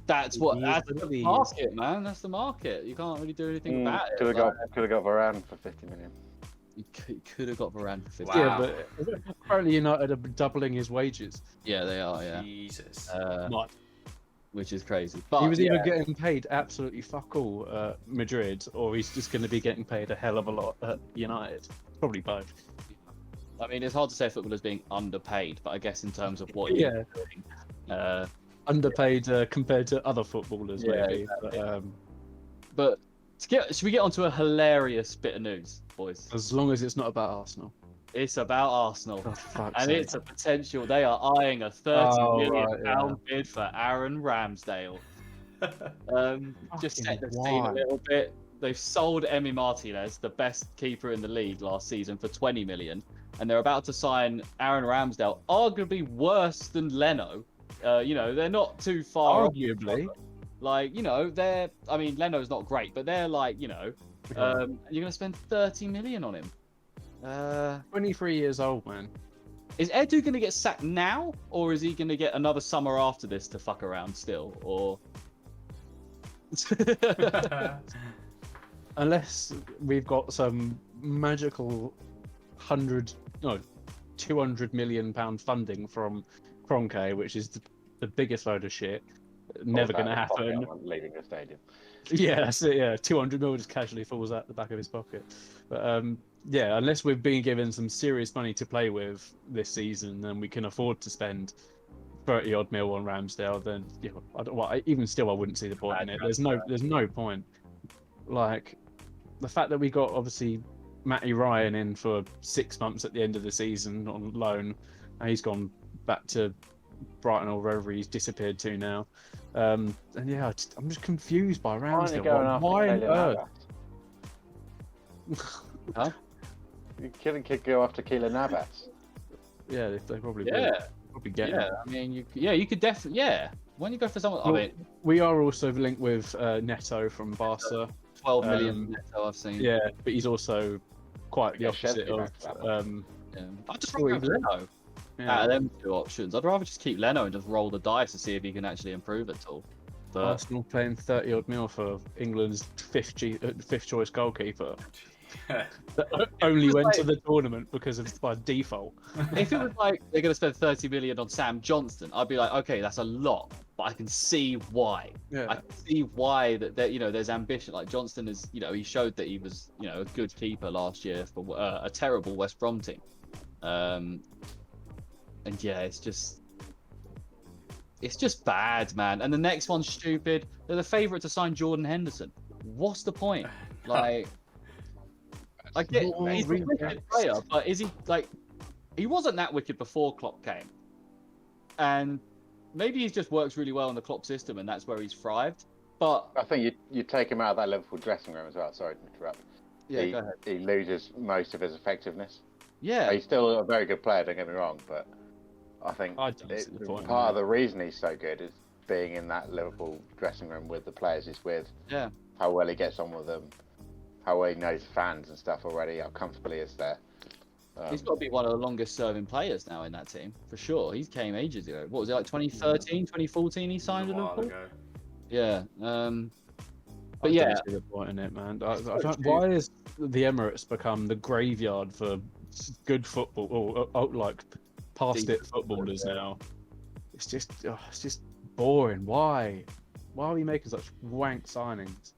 that's the market, man. That's the market. You can't really do anything about it. Could have got Varane for 50 million. You could have got Varane for 50. Wow. Yeah, but apparently United are doubling his wages. Yeah, they are. Yeah. Jesus. Which is crazy. But he was either getting paid absolutely fuck all at Madrid, or he's just going to be getting paid a hell of a lot at United. Probably both. I mean, it's hard to say footballers being underpaid, but I guess in terms of what you're doing, underpaid compared to other footballers, maybe. Exactly. But should we get onto a hilarious bit of news, boys? As long as it's not about Arsenal. It's about Arsenal, and it's a potential. They are eyeing a £30 million bid for Aaron Ramsdale. Just set the scene a little bit. They've sold Emi Martinez, the best keeper in the league last season, for 20 million, and they're about to sign Aaron Ramsdale, arguably worse than Leno. They're not too far. Arguably. I mean, Leno's not great, but they're you're going to spend 30 million on him. 23 years old, man. Is Edu going to get sacked now, or is he going to get another summer after this to fuck around still? Or unless we've got some magical 200 million pound funding from Kroenke, which is the biggest load of shit. Never going to happen. Leaving the stadium. Yeah, that's it. Yeah, 200 mil just casually falls out the back of his pocket. But unless we've been given some serious money to play with this season, then we can afford to spend 30 odd mil on Ramsdale. Then I wouldn't see the point in it. There's no point. Like the fact that we got obviously Matty Ryan in for 6 months at the end of the season on loan, and he's gone back to Brighton or wherever he's disappeared to now. I'm just confused by Ramsdale. Why on earth? Huh? You couldn't go after Keelan Navas. Yeah, they probably yeah, will. Probably get him. I mean, you could definitely When you go for someone, Well, we are also linked with Neto from Barca. 12 million Neto, I've seen. Yeah, but he's also quite the opposite of. I'd just rather have Leno. Out of them two options, I'd rather just keep Leno and just roll the dice to see if he can actually improve at all. But Arsenal paying 30 odd mil for England's fifth choice goalkeeper. That only went to the tournament by default. If it was like they're going to spend 30 million on Sam Johnston, I'd be like, okay, that's a lot, but I can see why. Yeah. I can see why that there's ambition. Like Johnston is, he showed that he was, a good keeper last year for a terrible West Brom team. And yeah, it's just bad, man. And the next one's stupid. They're the favourite to sign Jordan Henderson. What's the point? Like, I get he's a wicked player, but is he he wasn't that wicked before Klopp came, and maybe he just works really well in the Klopp system, and that's where he's thrived. But I think you take him out of that Liverpool dressing room as well. Sorry to interrupt. Yeah, go ahead. He loses most of his effectiveness. Yeah, he's still a very good player. Don't get me wrong, but I think part of the reason he's so good is being in that Liverpool dressing room with the players he's with. Yeah, how well he gets on with them, how well he knows fans and stuff already, how comfortable he is there. He's got to be one of the longest serving players now in that team, for sure. He came ages ago. What was it, 2013, 2014 he signed in Liverpool? Yeah. But I don't see the point in it, man. Why has the Emirates become the graveyard for good football, or past it footballers now? It's just boring. Why are we making such wank signings?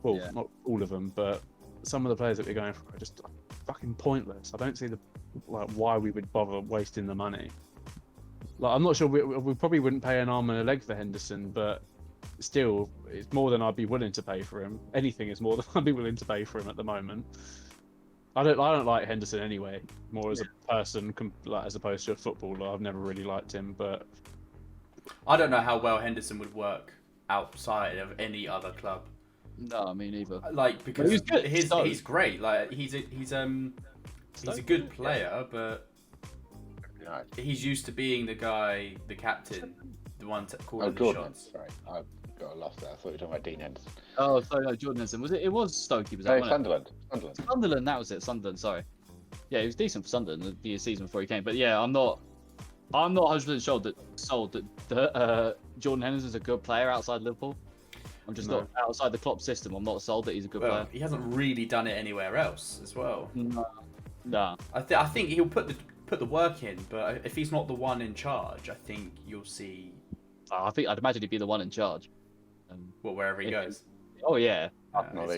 Well, not all of them, but some of the players that we're going for are just fucking pointless. I don't see why we would bother wasting the money. I'm not sure we probably wouldn't pay an arm and a leg for Henderson, but still, it's more than I'd be willing to pay for him. Anything is more than I'd be willing to pay for him at the moment. I don't like Henderson anyway. More as a person, as opposed to a footballer. I've never really liked him, but I don't know how well Henderson would work outside of any other club. No, me neither. Because he's great. He's He's a good player, but Nice. he's used to being the guy, the captain, the one calling the Jordan. shots. Sorry, I got lost there. I thought you were talking about Dean Henderson. Oh, sorry, no, Jordan Henderson. Was it? It was Stoke. He was at, No, wasn't it? Sunderland. Sunderland, that was it. Sunderland, sorry. Yeah, he was decent for Sunderland the season before he came. But yeah, I'm not 100% sold that Jordan Henderson's a good player outside Liverpool. I'm just not outside the Klopp system. I'm not sold that he's a good player. He hasn't really done it anywhere else as well. No. I think he'll put the work in, but if he's not the one in charge, I think you'll see. I'd imagine he'd be the one in charge. Wherever he goes. Oh yeah.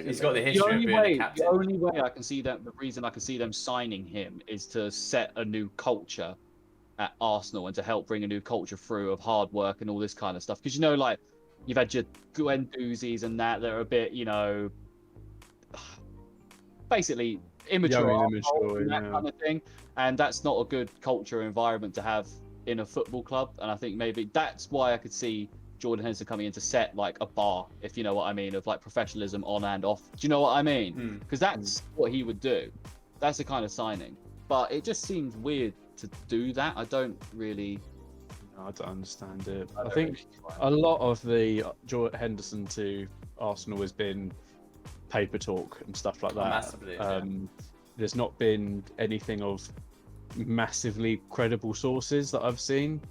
He's got the history of being a captain. The only way I can see them, the reason I can see them signing him is to set a new culture at Arsenal and to help bring a new culture through of hard work and all this kind of stuff. Because like you've had your Guendouzi's and that are a bit, basically immature and that kind of thing, and that's not a good culture environment to have in a football club. And I think maybe that's why I could see Jordan Henderson coming in to set like a bar, if you know what I mean, of like professionalism on and off. Do you know what I mean? Because that's what he would do. That's the kind of signing. But it just seems weird to do that. I don't understand it. I think a lot of the Jordan Henderson to Arsenal has been paper talk and stuff like that. Massively, There's not been anything of massively credible sources that I've seen.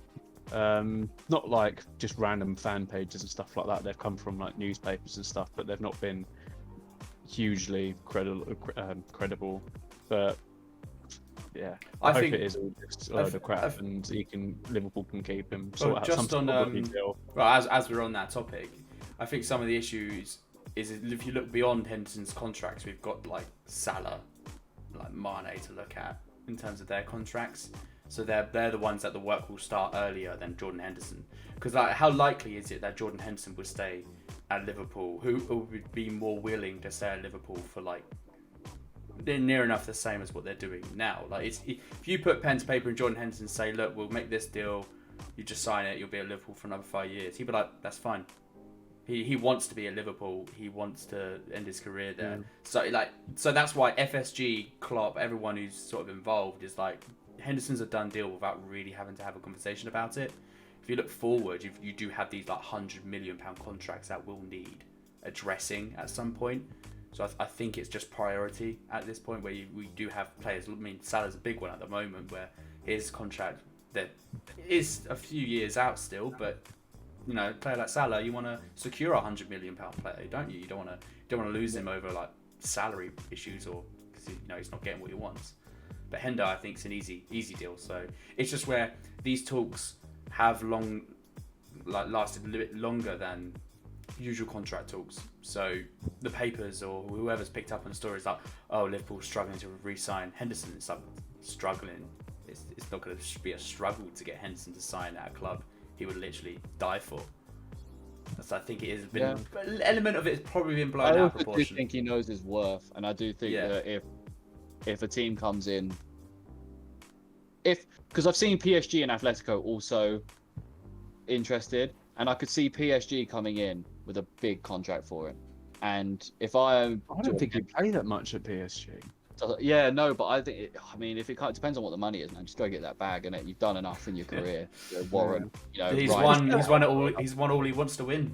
Not like just random fan pages and stuff like that. They've come from like newspapers and stuff, but they've not been hugely credible. But yeah, I hope it is all just a load of crap, and Liverpool can keep him. Just on as we're on that topic, I think some of the issues is if you look beyond Henderson's contracts, we've got like Salah, like Mane to look at in terms of their contracts. So they're the ones that the work will start earlier than Jordan Henderson. Because like, how likely is it that Jordan Henderson would stay at Liverpool? Who would be more willing to stay at Liverpool for like they're near enough the same as what they're doing now? Like if you put pen to paper and Jordan Henderson say, look, we'll make this deal, you just sign it, you'll be at Liverpool for another 5 years. He'd be like, that's fine. He wants to be at Liverpool. He wants to end his career there. So that's why FSG, Klopp, everyone who's sort of involved is like, Henderson's a done deal without really having to have a conversation about it. If you look forward, you do have these like £100 million contracts that will need addressing at some point. So I think it's just priority at this point where we do have players. I mean, Salah's a big one at the moment where his contract that is a few years out still, but a player like Salah, you want to secure a £100 million player, don't you? You don't want to lose him over like salary issues or because he's not getting what he wants. But Hender, I think, is an easy deal. So it's just where these talks have lasted a little bit longer than usual contract talks. So the papers or whoever's picked up on the story is like, oh, Liverpool's struggling to re-sign Henderson. It's like struggling. It's not going to be a struggle to get Henderson to sign at a club he would literally die for. So I think it has been an element of it has probably been blown out of proportion. I do think he knows his worth, and I do think that if a team comes in, because I've seen PSG and Atletico also interested, and I could see PSG coming in with a big contract for him. And if I don't think he'd play that much at PSG. Yeah, no, but I think if it depends on what the money is, man. Just go get that bag, and you've done enough in your career. Warren, he's won all he wants to win.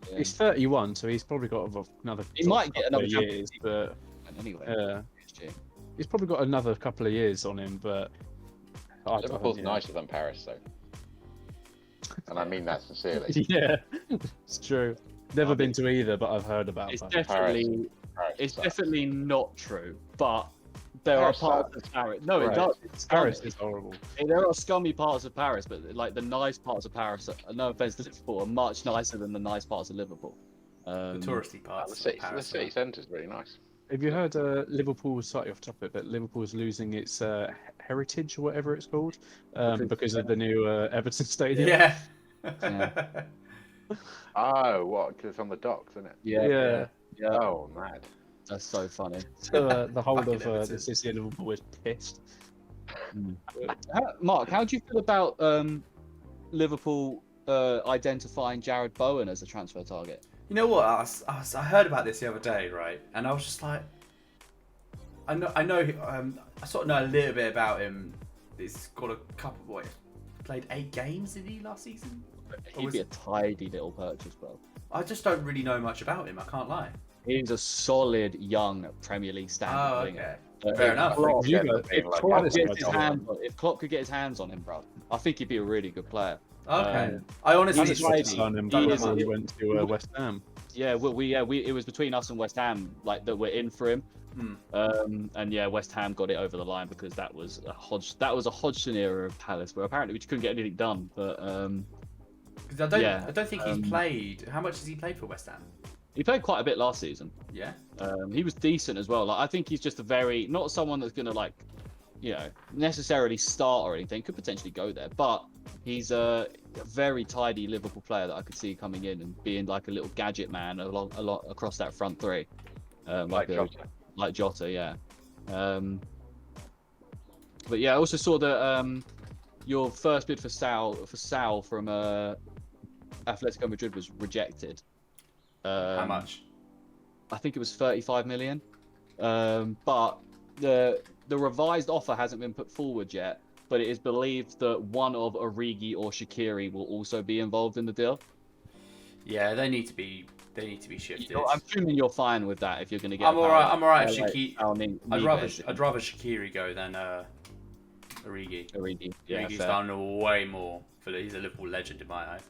Yeah. He's 31, so he's probably got another. He might get another years, but anyway, he's probably got another couple of years on him. But Liverpool's nicer than Paris, though, and I mean that sincerely. Yeah, it's true. Never been to either, but I've heard about. It's definitely not true, but there are parts of Paris. No, it does. Paris is horrible. There are scummy parts of Paris, but like the nice parts of Paris, no offense to Liverpool, are much nicer than the nice parts of Liverpool. The touristy parts. The city centre is really nice. Have you heard Liverpool's slightly off topic, but Liverpool's losing its heritage or whatever it's called because of the new Everton Stadium? Yeah. Oh, what? Because it's on the docks, isn't it? Yeah. Oh, mad. That's so funny. So the whole of the city of Liverpool was pissed. Mark, how do you feel about Liverpool identifying Jared Bowen as a transfer target? You know what? I heard about this the other day, right? And I was just like, I know. I sort of know a little bit about him. He's got a couple. Played 8 games, did he, last season? He'd be a tidy little purchase, bro. I just don't really know much about him. I can't lie. He's a solid young Premier League standard winger. Fair enough. If Klopp could get his hands on him, bro, I think he'd be a really good player. Okay. I honestly on him before he went to West Ham. Yeah, it was between us and West Ham, like that we're in for him. And yeah, West Ham got it over the line because that was a Hodgson era of Palace, where apparently we just couldn't get anything done. But I don't think he's played. How much has he played for West Ham? He played quite a bit last season. Yeah. He was decent as well. Like, I think he's just not someone that's gonna necessarily start or anything. Could potentially go there, but he's a very tidy Liverpool player that I could see coming in and being like a little gadget man a lot across that front three, like Jota, yeah. But yeah, I also saw that your first bid for Sal from Atletico Madrid was rejected. How much? I think it was 35 million. But the revised offer hasn't been put forward yet, but it is believed that one of Origi or Shaqiri will also be involved in the deal. Yeah, they need to be shifted. I'm assuming you're fine with that if you're going to get. I'm alright. Shaqiri. I'd rather Shaqiri go than Origi. Yeah, Origi's done way more he's a Liverpool legend in my eyes.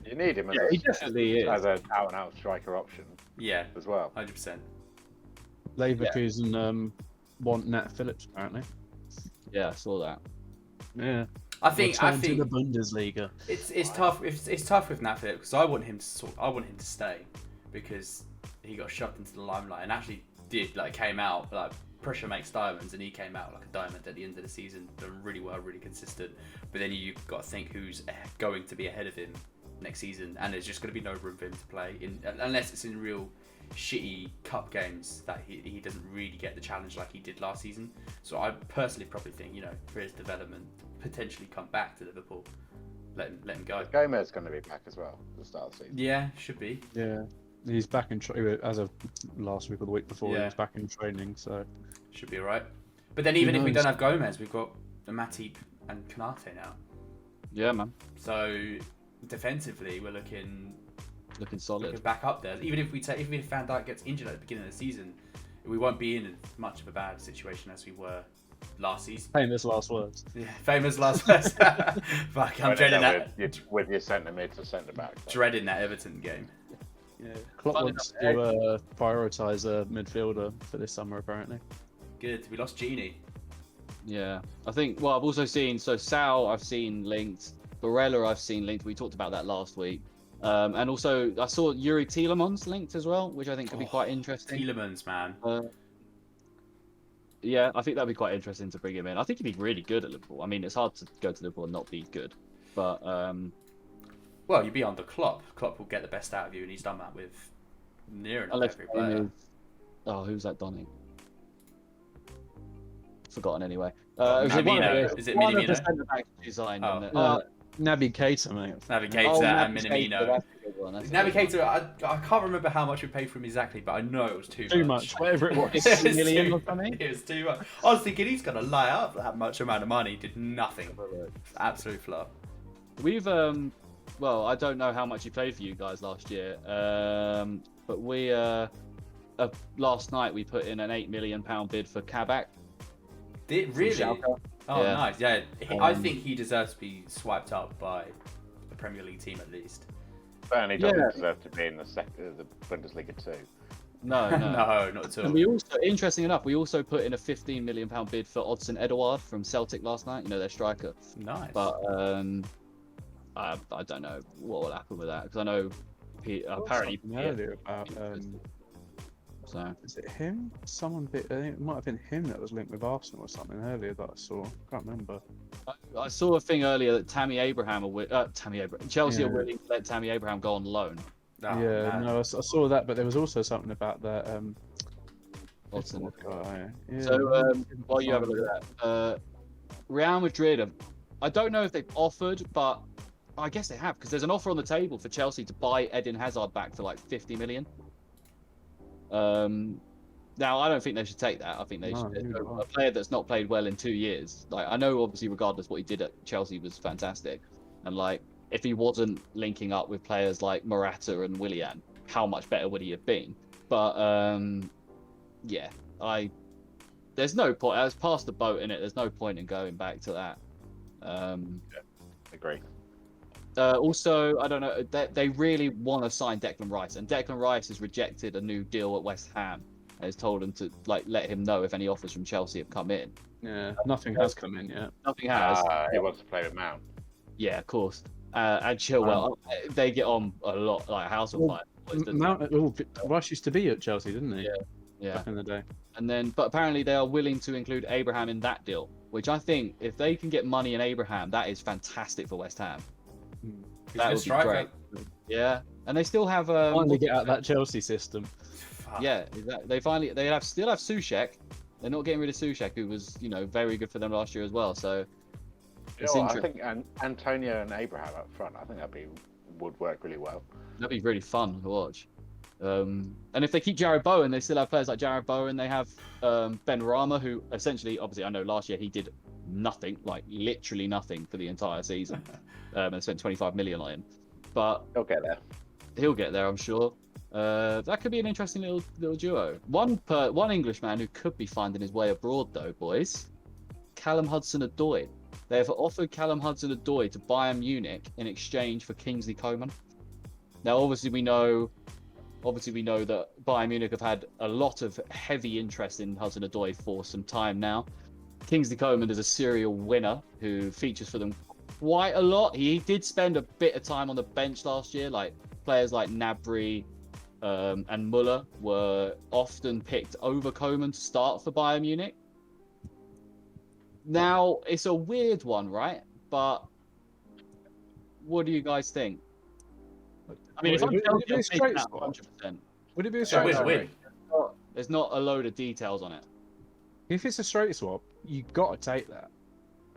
You need him he definitely is. As an out-and-out striker option. Yeah, as well. 100%. Leverkusen want Nat Phillips apparently. Yeah, I saw that. Yeah. I think to the Bundesliga. It's tough. It's tough with Nat Phillips because I want him to stay because he got shoved into the limelight and actually came out like pressure makes diamonds, and he came out like a diamond at the end of the season, done really well, really consistent. But then you've got to think who's going to be ahead of him next season, and there's just going to be no room for him to play unless it's in real shitty cup games that he doesn't really get the challenge like he did last season. So I personally probably think, for his development, potentially come back to Liverpool, let him go. Gomez going to be back as well at the start of the season. Yeah, should be. Yeah, he's back in as of last week or the week before. He was back in training, so should be alright. But then even if we don't have Gomez, we've got Matip and Konate now. Yeah, man. So defensively, we're looking solid. Looking back up there. Even if Van Dijk gets injured at the beginning of the season, we won't be in as much of a bad situation as we were last season. Famous last words. Yeah, famous last words. Fuck, I'm dreading that. With your centre mid to centre back. Dreading that Everton game. Yeah, Klopp wants to prioritise a midfielder for this summer apparently. Good. We lost Genie. Yeah, I think. Well, I've also seen Sal. I've seen linked. Barella, I've seen linked. We talked about that last week. And also, I saw Yuri Tielemans linked as well, which I think could be quite interesting. Tielemans, man. Yeah, I think that'd be quite interesting to bring him in. I think he'd be really good at Liverpool. I mean, it's hard to go to Liverpool and not be good, but well, you'd be under Klopp. Klopp will get the best out of you, and he's done that with near enough every player. Who's that Donny? Forgotten anyway. Is it Minamino? Naby Keita, mate. Naby Keita and Minamino. Naby Keita, I can't remember how much we paid for him exactly, but I know it was too much. Whatever it was. $1 million or something? It was too much. I was thinking he's going to lie up that much amount of money. He did nothing. Absolute flop. We've, well, I don't know how much he played for you guys last year, but we, last night we put in an £8 million bid for Kabak. Did really? Oh, yeah. Nice. Yeah, I think he deserves to be swiped up by a Premier League team at least. But he doesn't deserve to be in the Bundesliga too. No, no, not at all. And we also, interesting enough, we also put in a £15 million bid for Odsonne Edouard from Celtic last night. Their striker. Nice. But I don't know what will happen with that because I know apparently earlier about. So is it him? It might have been him that was linked with Arsenal or something earlier that I saw. Can't remember. I saw a thing earlier that Chelsea are willing to let Tammy Abraham go on loan. I saw that, but there was also something about that. Watson. Yeah. So while you have a look at that, Real Madrid, I don't know if they've offered, but I guess they have because there's an offer on the table for Chelsea to buy Eden Hazard back for like 50 million. Now, I don't think they should take that. I think they No, should. neither do I. A player that's not played well in 2 years. Like, I know, obviously, regardless what he did at Chelsea was fantastic, and like if he wasn't linking up with players like Morata and Willian, how much better would he have been? But yeah, there's no point. It's past the boat in it. There's no point in going back to that. Agree. Also, I don't know. They really want to sign Declan Rice, and Declan Rice has rejected a new deal at West Ham. And has told him to like let him know if any offers from Chelsea have come in. Yeah, nothing has come in yet. Nothing has. He wants to play with Mount. Yeah, of course. And Chilwell, they get on a lot, like House of Fire. Rice used to be at Chelsea, didn't he? Yeah. Back in the day. And then, but apparently they are willing to include Abraham in that deal, which I think if they can get money in Abraham, that is fantastic for West Ham. That would be great. Yeah, and they still have finally get out that Chelsea system. Yeah, exactly. They still have Soucek. They're not getting rid of Soucek, who was very good for them last year as well. So I think Antonio and Abraham up front, I think would work really well. That'd be really fun to watch. And if they keep Jared Bowen, they still have players like Jared Bowen. They have Ben Rama, who essentially, obviously, I know last year he did nothing, like literally nothing for the entire season, and spent 25 million on him. But he'll get there. He'll get there, I'm sure. That could be an interesting little duo. One Englishman who could be finding his way abroad, though, boys. Callum Hudson-Odoi. They have offered Callum Hudson-Odoi to Bayern Munich in exchange for Kingsley Coman. Now, obviously we know that Bayern Munich have had a lot of heavy interest in Hudson-Odoi for some time now. Kingsley Coman is a serial winner who features for them quite a lot. He did spend a bit of time on the bench last year. Like players like Gnabry and Muller were often picked over Coman to start for Bayern Munich. Now, it's a weird one, right? But what do you guys think? I mean, if I'm telling you, 100%. Would it be a straight swap? There's not a load of details on it. If it's a straight swap, you got to take that.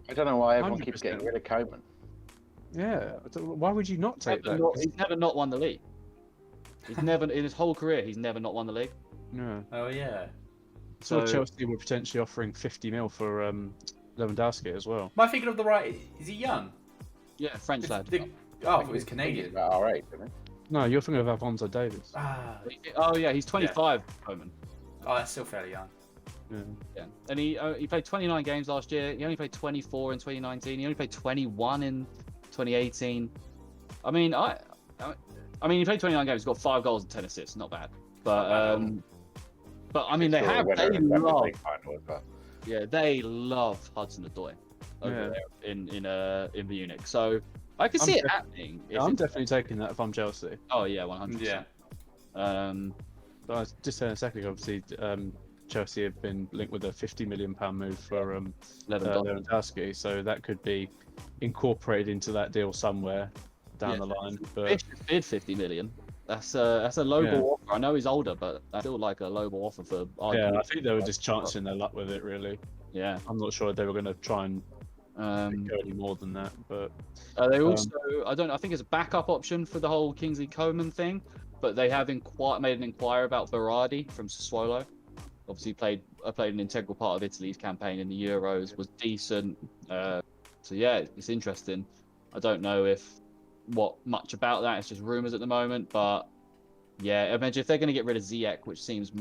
I don't know why everyone 100%. keeps getting rid of Coman. Yeah, why would you not take that? He's never not won the league. He's never in his whole career. He's never not won the league. No. Oh yeah. So Chelsea were potentially offering 50 mil for Lewandowski as well. Am I thinking of the right? Is he young? Yeah, French lad. I thought he was Canadian. About our age, isn't he? No, you're thinking of Alphonso Davies. Oh yeah, he's 25. Coman. Oh, that's still fairly young. Yeah, and he played 29 games last year. He only played 24 in 2019. He only played 21 in 2018. I mean, he played 29 games. He's got 5 goals and 10 assists. Not bad. But I mean, they love Hudson-Odoi over there in Munich. So I can see it happening. I'm definitely taking that if I'm Chelsea. Oh yeah, 100%. Yeah. But I was just saying a second ago, obviously, Chelsea have been linked with a £50 million move for Lewandowski, so that could be incorporated into that deal somewhere down the line. But bid 50 million. That's a lowball offer. I know he's older, but that's still like a lowball offer for. Yeah, I think they were just chancing their luck with it, really. Yeah, I'm not sure if they were going to try and go any more than that. But they also, I think it's a backup option for the whole Kingsley Coman thing. But they have made an inquiry about Berardi from Sassuolo. Obviously played an integral part of Italy's campaign in the Euros, was decent. So yeah, it's interesting. I don't know much about that. It's just rumours at the moment, but yeah, I imagine if they're going to get rid of Ziyech, which seems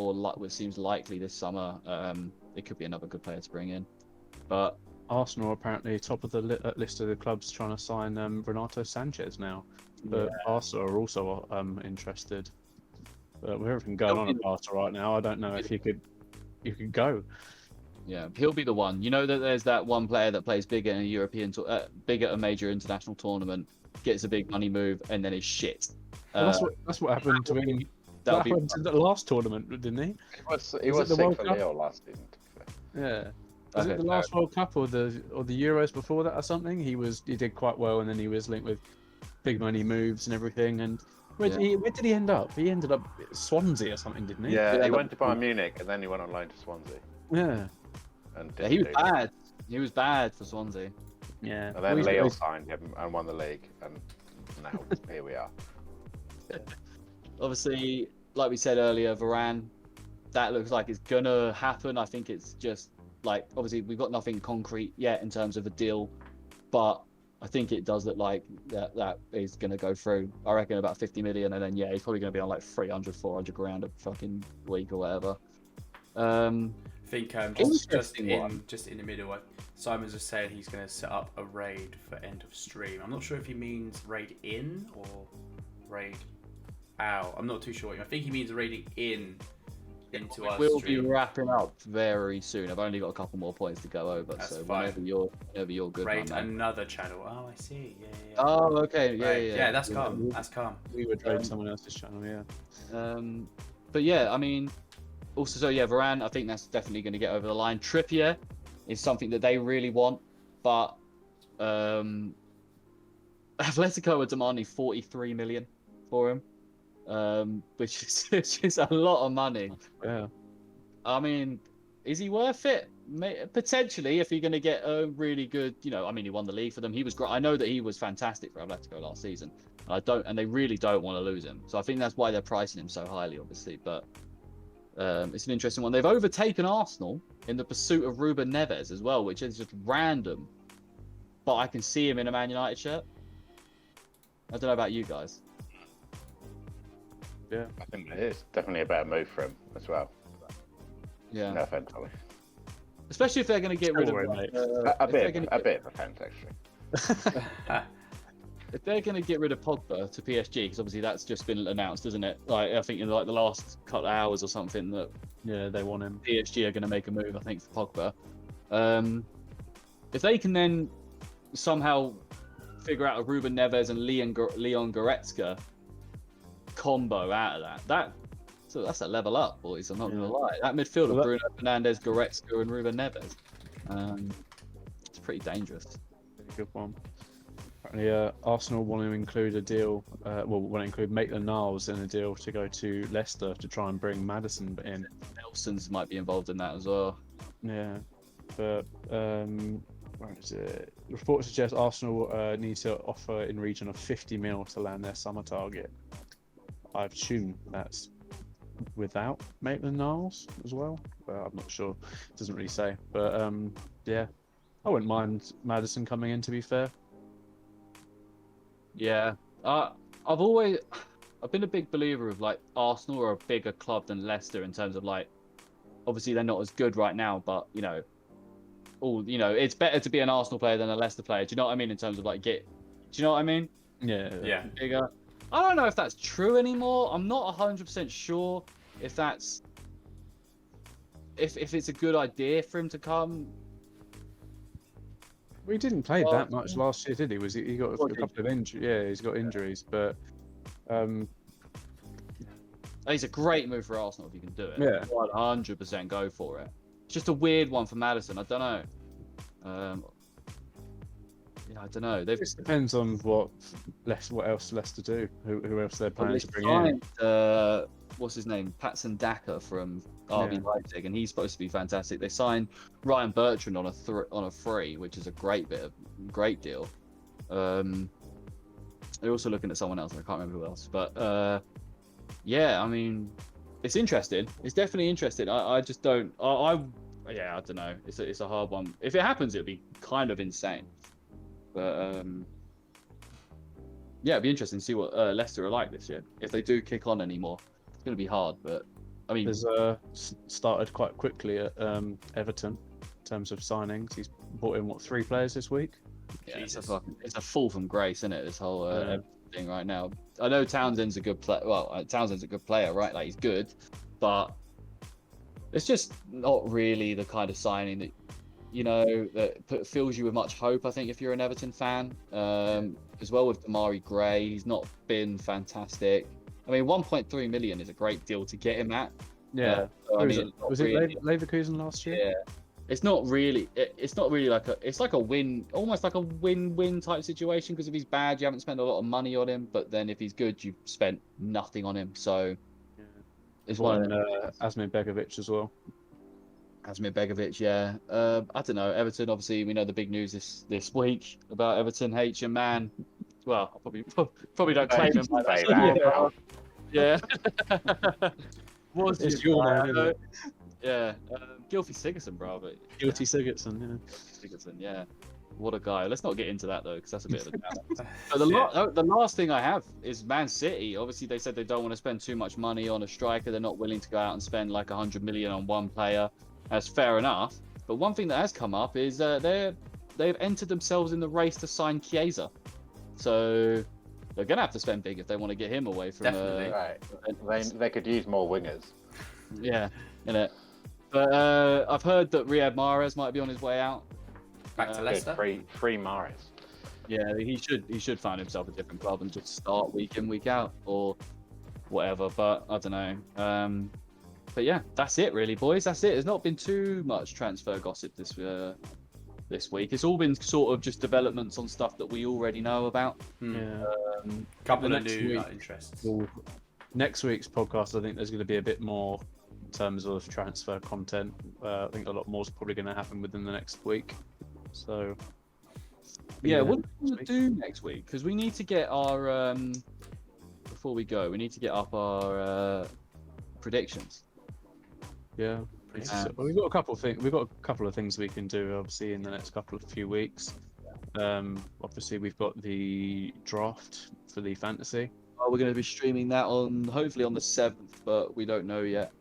likely this summer, it could be another good player to bring in. But Arsenal are apparently top of the list of the clubs trying to sign Renato Sanchez now. But Barca are also interested. But with everything going on at Barca right now, I don't know if you could go. Yeah, he'll be the one. You know that there's that one player that plays bigger in a bigger a major international tournament, gets a big money move, and then is shit. Well, that's what happened to him. That happened to the last tournament, didn't he? He was sick for Lille last season. Yeah. Was it the last World Cup or the Euros before that or something? He did quite well, and then he was linked with big money moves and everything. And where did he end up? He ended up at Swansea or something, didn't he? Yeah, he went to Bayern Munich and then he went on loan to Swansea. Yeah. And he was bad. He was bad for Swansea. Yeah. And then Lille signed him and won the league, and now here we are. Obviously, like we said earlier, Varane that looks like it's gonna happen. I think it's just like, obviously we've got nothing concrete yet in terms of a deal, but I think it does look like that is gonna go through. I reckon about 50 million, and then yeah, he's probably gonna be on like 300, 400 grand a fucking week or whatever. I think just in the middle, Simon's just saying he's going to set up a raid for end of stream. I'm not sure if he means raid in or raid out. I'm not too sure. I think he means raiding into our We'll stream. be wrapping up very soon. I've only got a couple more points to go over, That's so fine. whenever you're good. Raid another channel. Oh, I see. Yeah. Oh, okay. Yeah, that's calm. That's calm. We would raid someone else's channel, yeah. But yeah, I mean, also, so yeah, Varane, I think that's definitely going to get over the line. Trippier is something that they really want, but Atletico are demanding 43 million for him, which is a lot of money. Yeah. I mean, is he worth it? Potentially, if you're going to get a really good, he won the league for them. He was great. I know that he was fantastic for Atletico last season. And they really don't want to lose him. So I think that's why they're pricing him so highly, obviously. But it's an interesting one. They've overtaken Arsenal in the pursuit of Ruben Neves as well, which is just random. But I can see him in a Man United shirt. I don't know about you guys. Yeah, I think it is definitely a better move for him as well. Yeah. No offense, Ollie. Especially if they're going to get rid of a bit of offense, actually. If they're going to get rid of Pogba to PSG, because obviously that's just been announced, isn't it? Like, I think in like the last couple of hours or something that they want him. PSG are going to make a move, I think, for Pogba. If they can then somehow figure out a Ruben Neves and Leon Goretzka combo out of so that's a level up, boys. I'm not going to lie. That midfield of Bruno Fernandes, Goretzka, and Ruben Neves. It's pretty dangerous. Good one. Apparently, Arsenal want to include a deal. Want to include Maitland-Niles in a deal to go to Leicester to try and bring Maddison in. Nelson's might be involved in that as well. Yeah, but where is it? Reports suggest Arsenal need to offer in region of 50 mil to land their summer target. I assume that's without Maitland-Niles as well. Well, I'm not sure. It doesn't really say. But yeah, I wouldn't mind Maddison coming in, to be fair. Yeah, I've been a big believer of like Arsenal are a bigger club than Leicester in terms of like, obviously they're not as good right now, but it's better to be an Arsenal player than a Leicester player. Do you know what I mean? In terms of like do you know what I mean? Yeah. Bigger. I don't know if that's true anymore. I'm not 100% sure if that's if it's a good idea for him to come. Well, he didn't play that much last year, did he? He got a couple of injuries? Yeah, he's got injuries, but he's a great move for Arsenal if you can do it. Yeah, 100% go for it. It's just a weird one for Maddison. I don't know. I don't know. It just depends on what else Leicester do. Who else they're planning to bring in? What's his name? Patson Daka from RB Leipzig, and he's supposed to be fantastic. They signed Ryan Bertrand on a free, which is a great deal. They're also looking at someone else. I can't remember who else, but yeah, I mean, it's interesting. It's definitely interesting. I just don't. I don't know. It's a hard one. If it happens, it'd be kind of insane. But yeah, it'd be interesting to see what Leicester are like this year. If they do kick on anymore, it's going to be hard. But I mean, there's started quite quickly at Everton in terms of signings. He's brought in 3 players this week. Yeah, it's a fall from grace, isn't it? This whole thing right now. I know Townsend's a good player. Well, Townsend's a good player, right? Like, he's good, but it's just not really the kind of signing that that fills you with much hope. I think if you're an Everton fan, as well with Damari Gray, he's not been fantastic. I mean, 1.3 million is a great deal to get him at. Yeah, was it Leverkusen last year? Yeah. It's not really like it's like a win, almost like a win-win type situation, because if he's bad, you haven't spent a lot of money on him, but then if he's good, you've spent nothing on him. So it's one Asmir Begovic as well. Asmir Begovic, yeah. I don't know. Everton, obviously, we know the big news this week about Everton. Your man. Well, I probably don't claim him. Yeah. was It's you, your bro. man, isn't it? Yeah, Gylfi Sigurdsson, bro. But Guilty Sigurdsson, yeah. Sigurdsson, yeah. What a guy. Let's not get into that though, because that's a bit of a downer. But Shit. the last thing I have is Man City. Obviously, they said they don't want to spend too much money on a striker. They're not willing to go out and spend like 100 million on one player. That's fair enough. But one thing that has come up is they've entered themselves in the race to sign Chiesa. So they're gonna have to spend big if they want to get him away from. Definitely. Right. They could use more wingers. Yeah, innit? But I've heard that Riyad Mahrez might be on his way out. Back to Leicester. Free Mahrez. Yeah, he should find himself a different club and just start week in, week out, or whatever. But I don't know. But yeah, that's it really, boys. That's it. There's not been too much transfer gossip this week. It's all been sort of just developments on stuff that we already know about. Yeah. Couple the of next new week- interests. Next week's podcast, I think there's going to be a bit more in terms of transfer content. I think a lot more is probably going to happen within the next week. So, Yeah, what are we next going to do next week? Because we need to get our before we go, we need to get up our predictions. Yeah. Well, we've got a couple of things. We've got a couple of things we can do, obviously, in the next couple of few weeks. Obviously, we've got the draft for the fantasy. We're going to be streaming that hopefully on the 7th, but we don't know yet.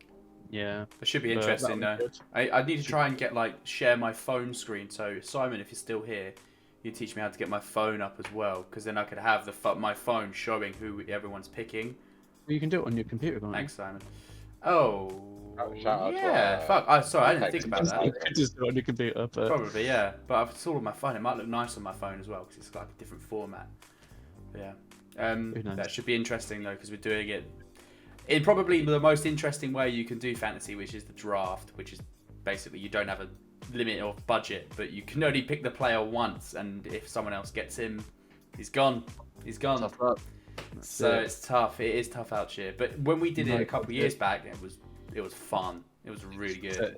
Yeah, It should be but interesting that'll though. be good. I need to try and get share my phone screen. So Simon, if you're still here, you teach me how to get my phone up as well, because then I could have my phone showing who everyone's picking. Well, you can do it on your computer, can't Thanks, Simon. Oh, shout out to yeah. Fuck. Sorry, I didn't think about you? that. You could just do it on your computer, but Probably, yeah. But I've installed on my phone. It might look nice on my phone as well, because it's like a different format. But yeah. knows? That should be interesting though, because we're doing it in probably the most interesting way you can do fantasy, which is the draft, which is basically you don't have a limit of budget, but you can only pick the player once, and if someone else gets him, he's gone. He's gone. Tough luck. So it. it's tough. It is tough out here. But when we did it No a couple of budget. years back, it was fun. It was really good.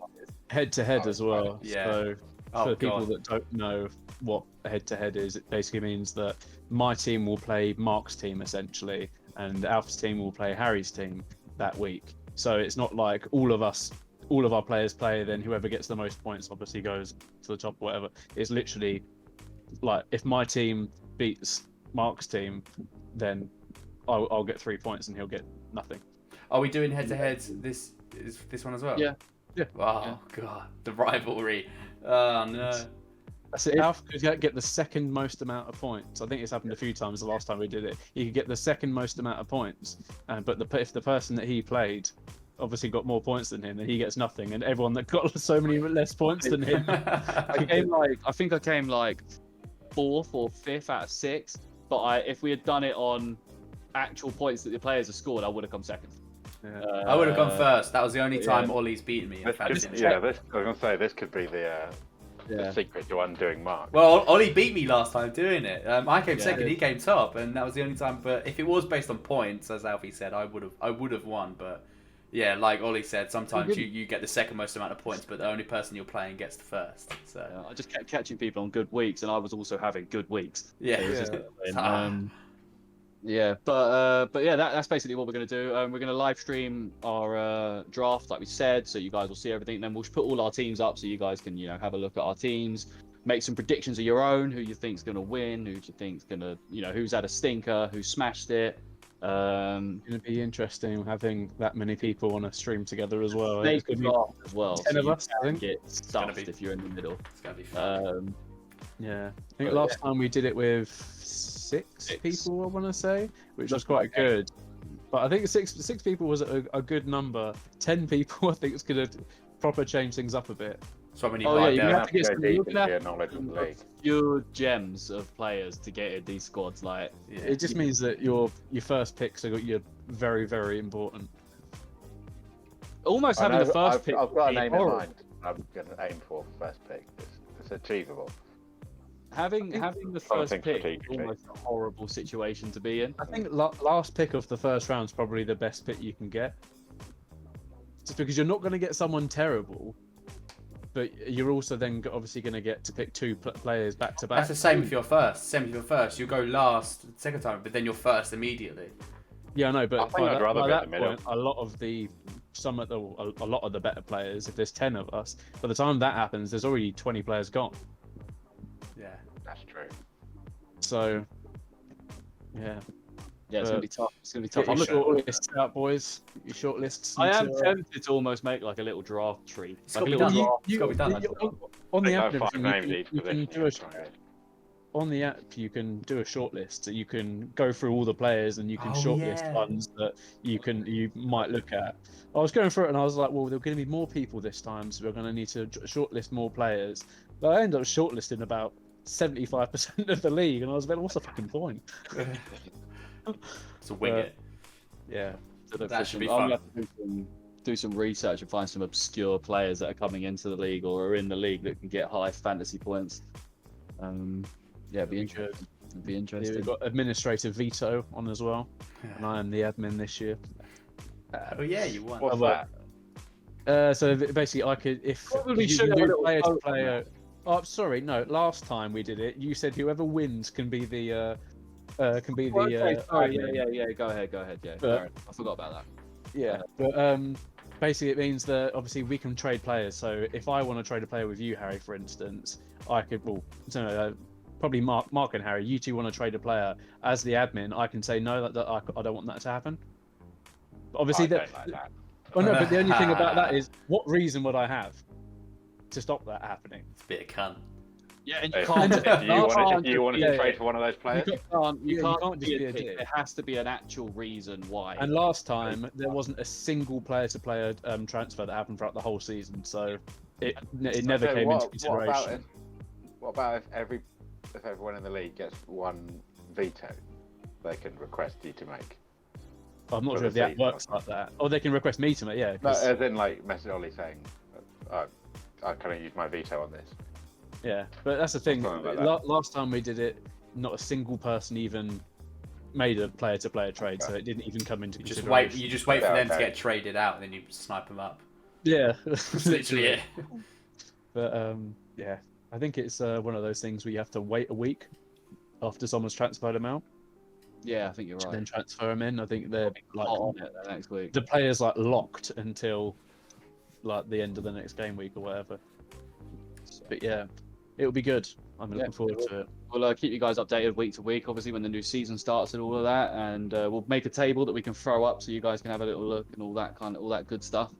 head to head as well. Yeah. So Oh, for people God. that don't know what head to head is, it basically means that my team will play Mark's team essentially, and Alf's team will play Harry's team that week. So it's not like all of our players play, then whoever gets the most points obviously goes to the top or whatever. It's literally like if my team beats Mark's team, then I'll get 3 points and he'll get nothing. Are we doing head to head this one as well? Yeah. Yeah. Oh God, the rivalry. Oh no. That's it. Alf could get the second most amount of points. I think it's happened a few times the last time we did it. He could get the second most amount of points, but if the person that he played obviously got more points than him, then he gets nothing. And everyone that got so many less points than him, I think I came like 4th or 5th out of 6. But if we had done it on actual points that the players have scored, I would have come 2nd. I would have gone first. That was the only time yeah. Ollie's beaten me. In This fantasy. I was going to say this could be the secret to undoing Mark. Well, Ollie beat me last time doing it. I came second, Yeah. he came top, and that was the only time. But if it was based on points, as Alfie said, I would have won. But yeah, like Ollie said, sometimes you get the second most amount of points, but the only person you're playing gets the first. So I just kept catching people on good weeks, and I was also having good weeks. yeah, It was just- Ah. Yeah, but yeah, that's basically what we're gonna do. We're gonna live stream our draft, like we said, so you guys will see everything. Then we'll put all our teams up, so you guys can have a look at our teams, make some predictions of your own, who you think's gonna win, who you think's gonna, who's had a stinker, who smashed it. It's going to be interesting having that many people on a stream together as well. It's Make gonna a be draft as well. 10 of you us, I can think. get stuffed be- if you're in the middle. it's gonna be fun. Yeah, I think But, last time we did it with six people, I want to say, which was quite good. But I think six people was a good number. 10 people, I think, is going to proper change things up a bit. So many Oh, yeah, buy you down. have to get go some- deep you're gonna into your have knowledge of the league. Few gems of players to get in these squads. Like, Yeah. It just means that your first picks are you're very, very important. almost I having know, the first I've, pick. I've got a would be name in horrible. mind. I'm going to aim for first pick. It's achievable. Having the Something first pick is strategically. almost a horrible situation to be in. I think last pick of the first round is probably the best pick you can get. Just because you're not going to get someone terrible, but you're also then obviously going to get to pick two players back to back. That's the same if you're first. Same if you're first. You go last the second time, but then you're first immediately. Yeah, I know, I but think I'd rather by be in that the middle. point, a lot of the some of a lot of the better players, if there's 10 of us, by the time that happens, there's already 20 players gone. Yeah, That's true. So, yeah. Yeah, it's gonna be tough. It's gonna be tough. Get I'm your looking. short lists out, boys. Get your short lists. I am into, tempted to almost make like a little draft tree. It's Like a gotta be little done. draft. It's gotta be done. on the I app, think and like 5 everything, names each you can position. do a Yeah, right. on the app. You can do a short list. So you can go through all the players, and you can Oh, shortlist yeah. ones that you might look at. I was going through it, and I was like, well, there are going to be more people this time, so we're going to need to shortlist more players. But I ended up shortlisting about 75% of the league, and I was like, what's the fucking point? So wing it. Yeah. That should be I'm fun. gonna have to do some research and find some obscure players that are coming into the league or are in the league that can get high fantasy points. Yeah, it'd be interesting. It'd be Yeah, interesting. we've got administrative veto on as well, and I am the admin this year. Oh yeah, you won. What's well, that? So basically, I could if Probably you should can have a do little player to vote on player. Oh, sorry, no. Last time we did it, you said whoever wins can be the Okay, sorry, admin. yeah. Go ahead. Yeah, But- fair enough. I forgot about that. Yeah, but basically it means that obviously we can trade players. So if I want to trade a player with you, Harry, for instance, I could. Well, so probably Mark and Harry. You two want to trade a player as the admin. I can say no, that I don't want that to happen. But obviously, I don't like that. oh no, but the only thing about that is, what reason would I have to stop that happening? It's a bit of cunt. Yeah, and you If can't. you wanted to yeah. trade for one of those players? You Yeah, can't just be a dick. dick. There has to be an actual reason why. And last time there wasn't a single player-to-player transfer that happened throughout the whole season, so it never Okay, came what- into consideration. What about if everyone in the league gets one veto, they can request you to make? I'm not for sure if the the app season. works like that. Or they can request me to make, yeah. No, 'cause- as in like message Ollie saying, I can't use my veto on this. yeah, but that's the thing. Something like that. Last time we did it, not a single person even made a player-to-player trade, so it didn't even come into You just consideration. wait for Yeah, them to okay. get traded out, and then you snipe them up. Yeah, That's literally it. But yeah, I think it's one of those things where you have to wait a week after someone's transferred them out, Yeah, I think you're and right. then transfer them in. I think they're like Hot on it next week. the player's like locked until like the end of the next game week or whatever. But yeah, it'll be good. I'm looking forward to it. We'll keep you guys updated week to week, obviously, when the new season starts and all of that, and we'll make a table that we can throw up so you guys can have a little look and all that good stuff.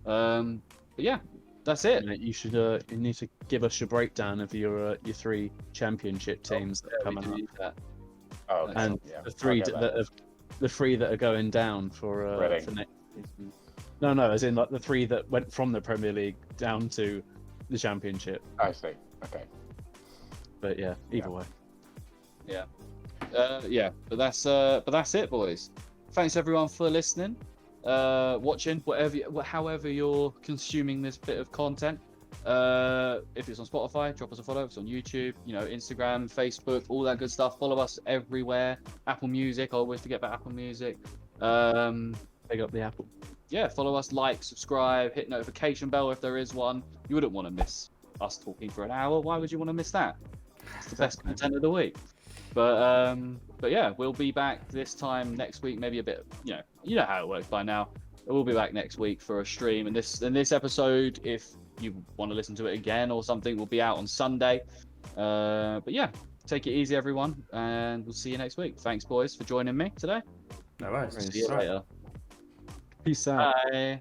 But yeah, that's it. Mate, you should you need to give us your breakdown of your 3 championship teams that are coming up, Oh, okay. and yeah, the 3 I'll get that the 3 that are going down for Reading. next season. No, as in like the 3 that went from the Premier League down to the Championship. I see. Okay. But yeah, either way. But that's it, boys. Thanks everyone for listening, watching, however you're consuming this bit of content. If it's on Spotify, drop us a follow. If it's on YouTube, Instagram, Facebook, all that good stuff. Follow us everywhere. Apple Music, I always forget about Apple Music. Pick up the apple. Yeah, follow us, like, subscribe, hit notification bell if there is one. You wouldn't want to miss us talking for an hour. Why would you want to miss that? It's the best content of the week. But yeah, we'll be back this time next week. Maybe a bit, you know how it works by now. We'll be back next week for a stream. And this episode, if you want to listen to it again or something, will be out on Sunday. But yeah, take it easy, everyone, and we'll see you next week. Thanks, boys, for joining me today. No worries. See you later. Peace out. Bye.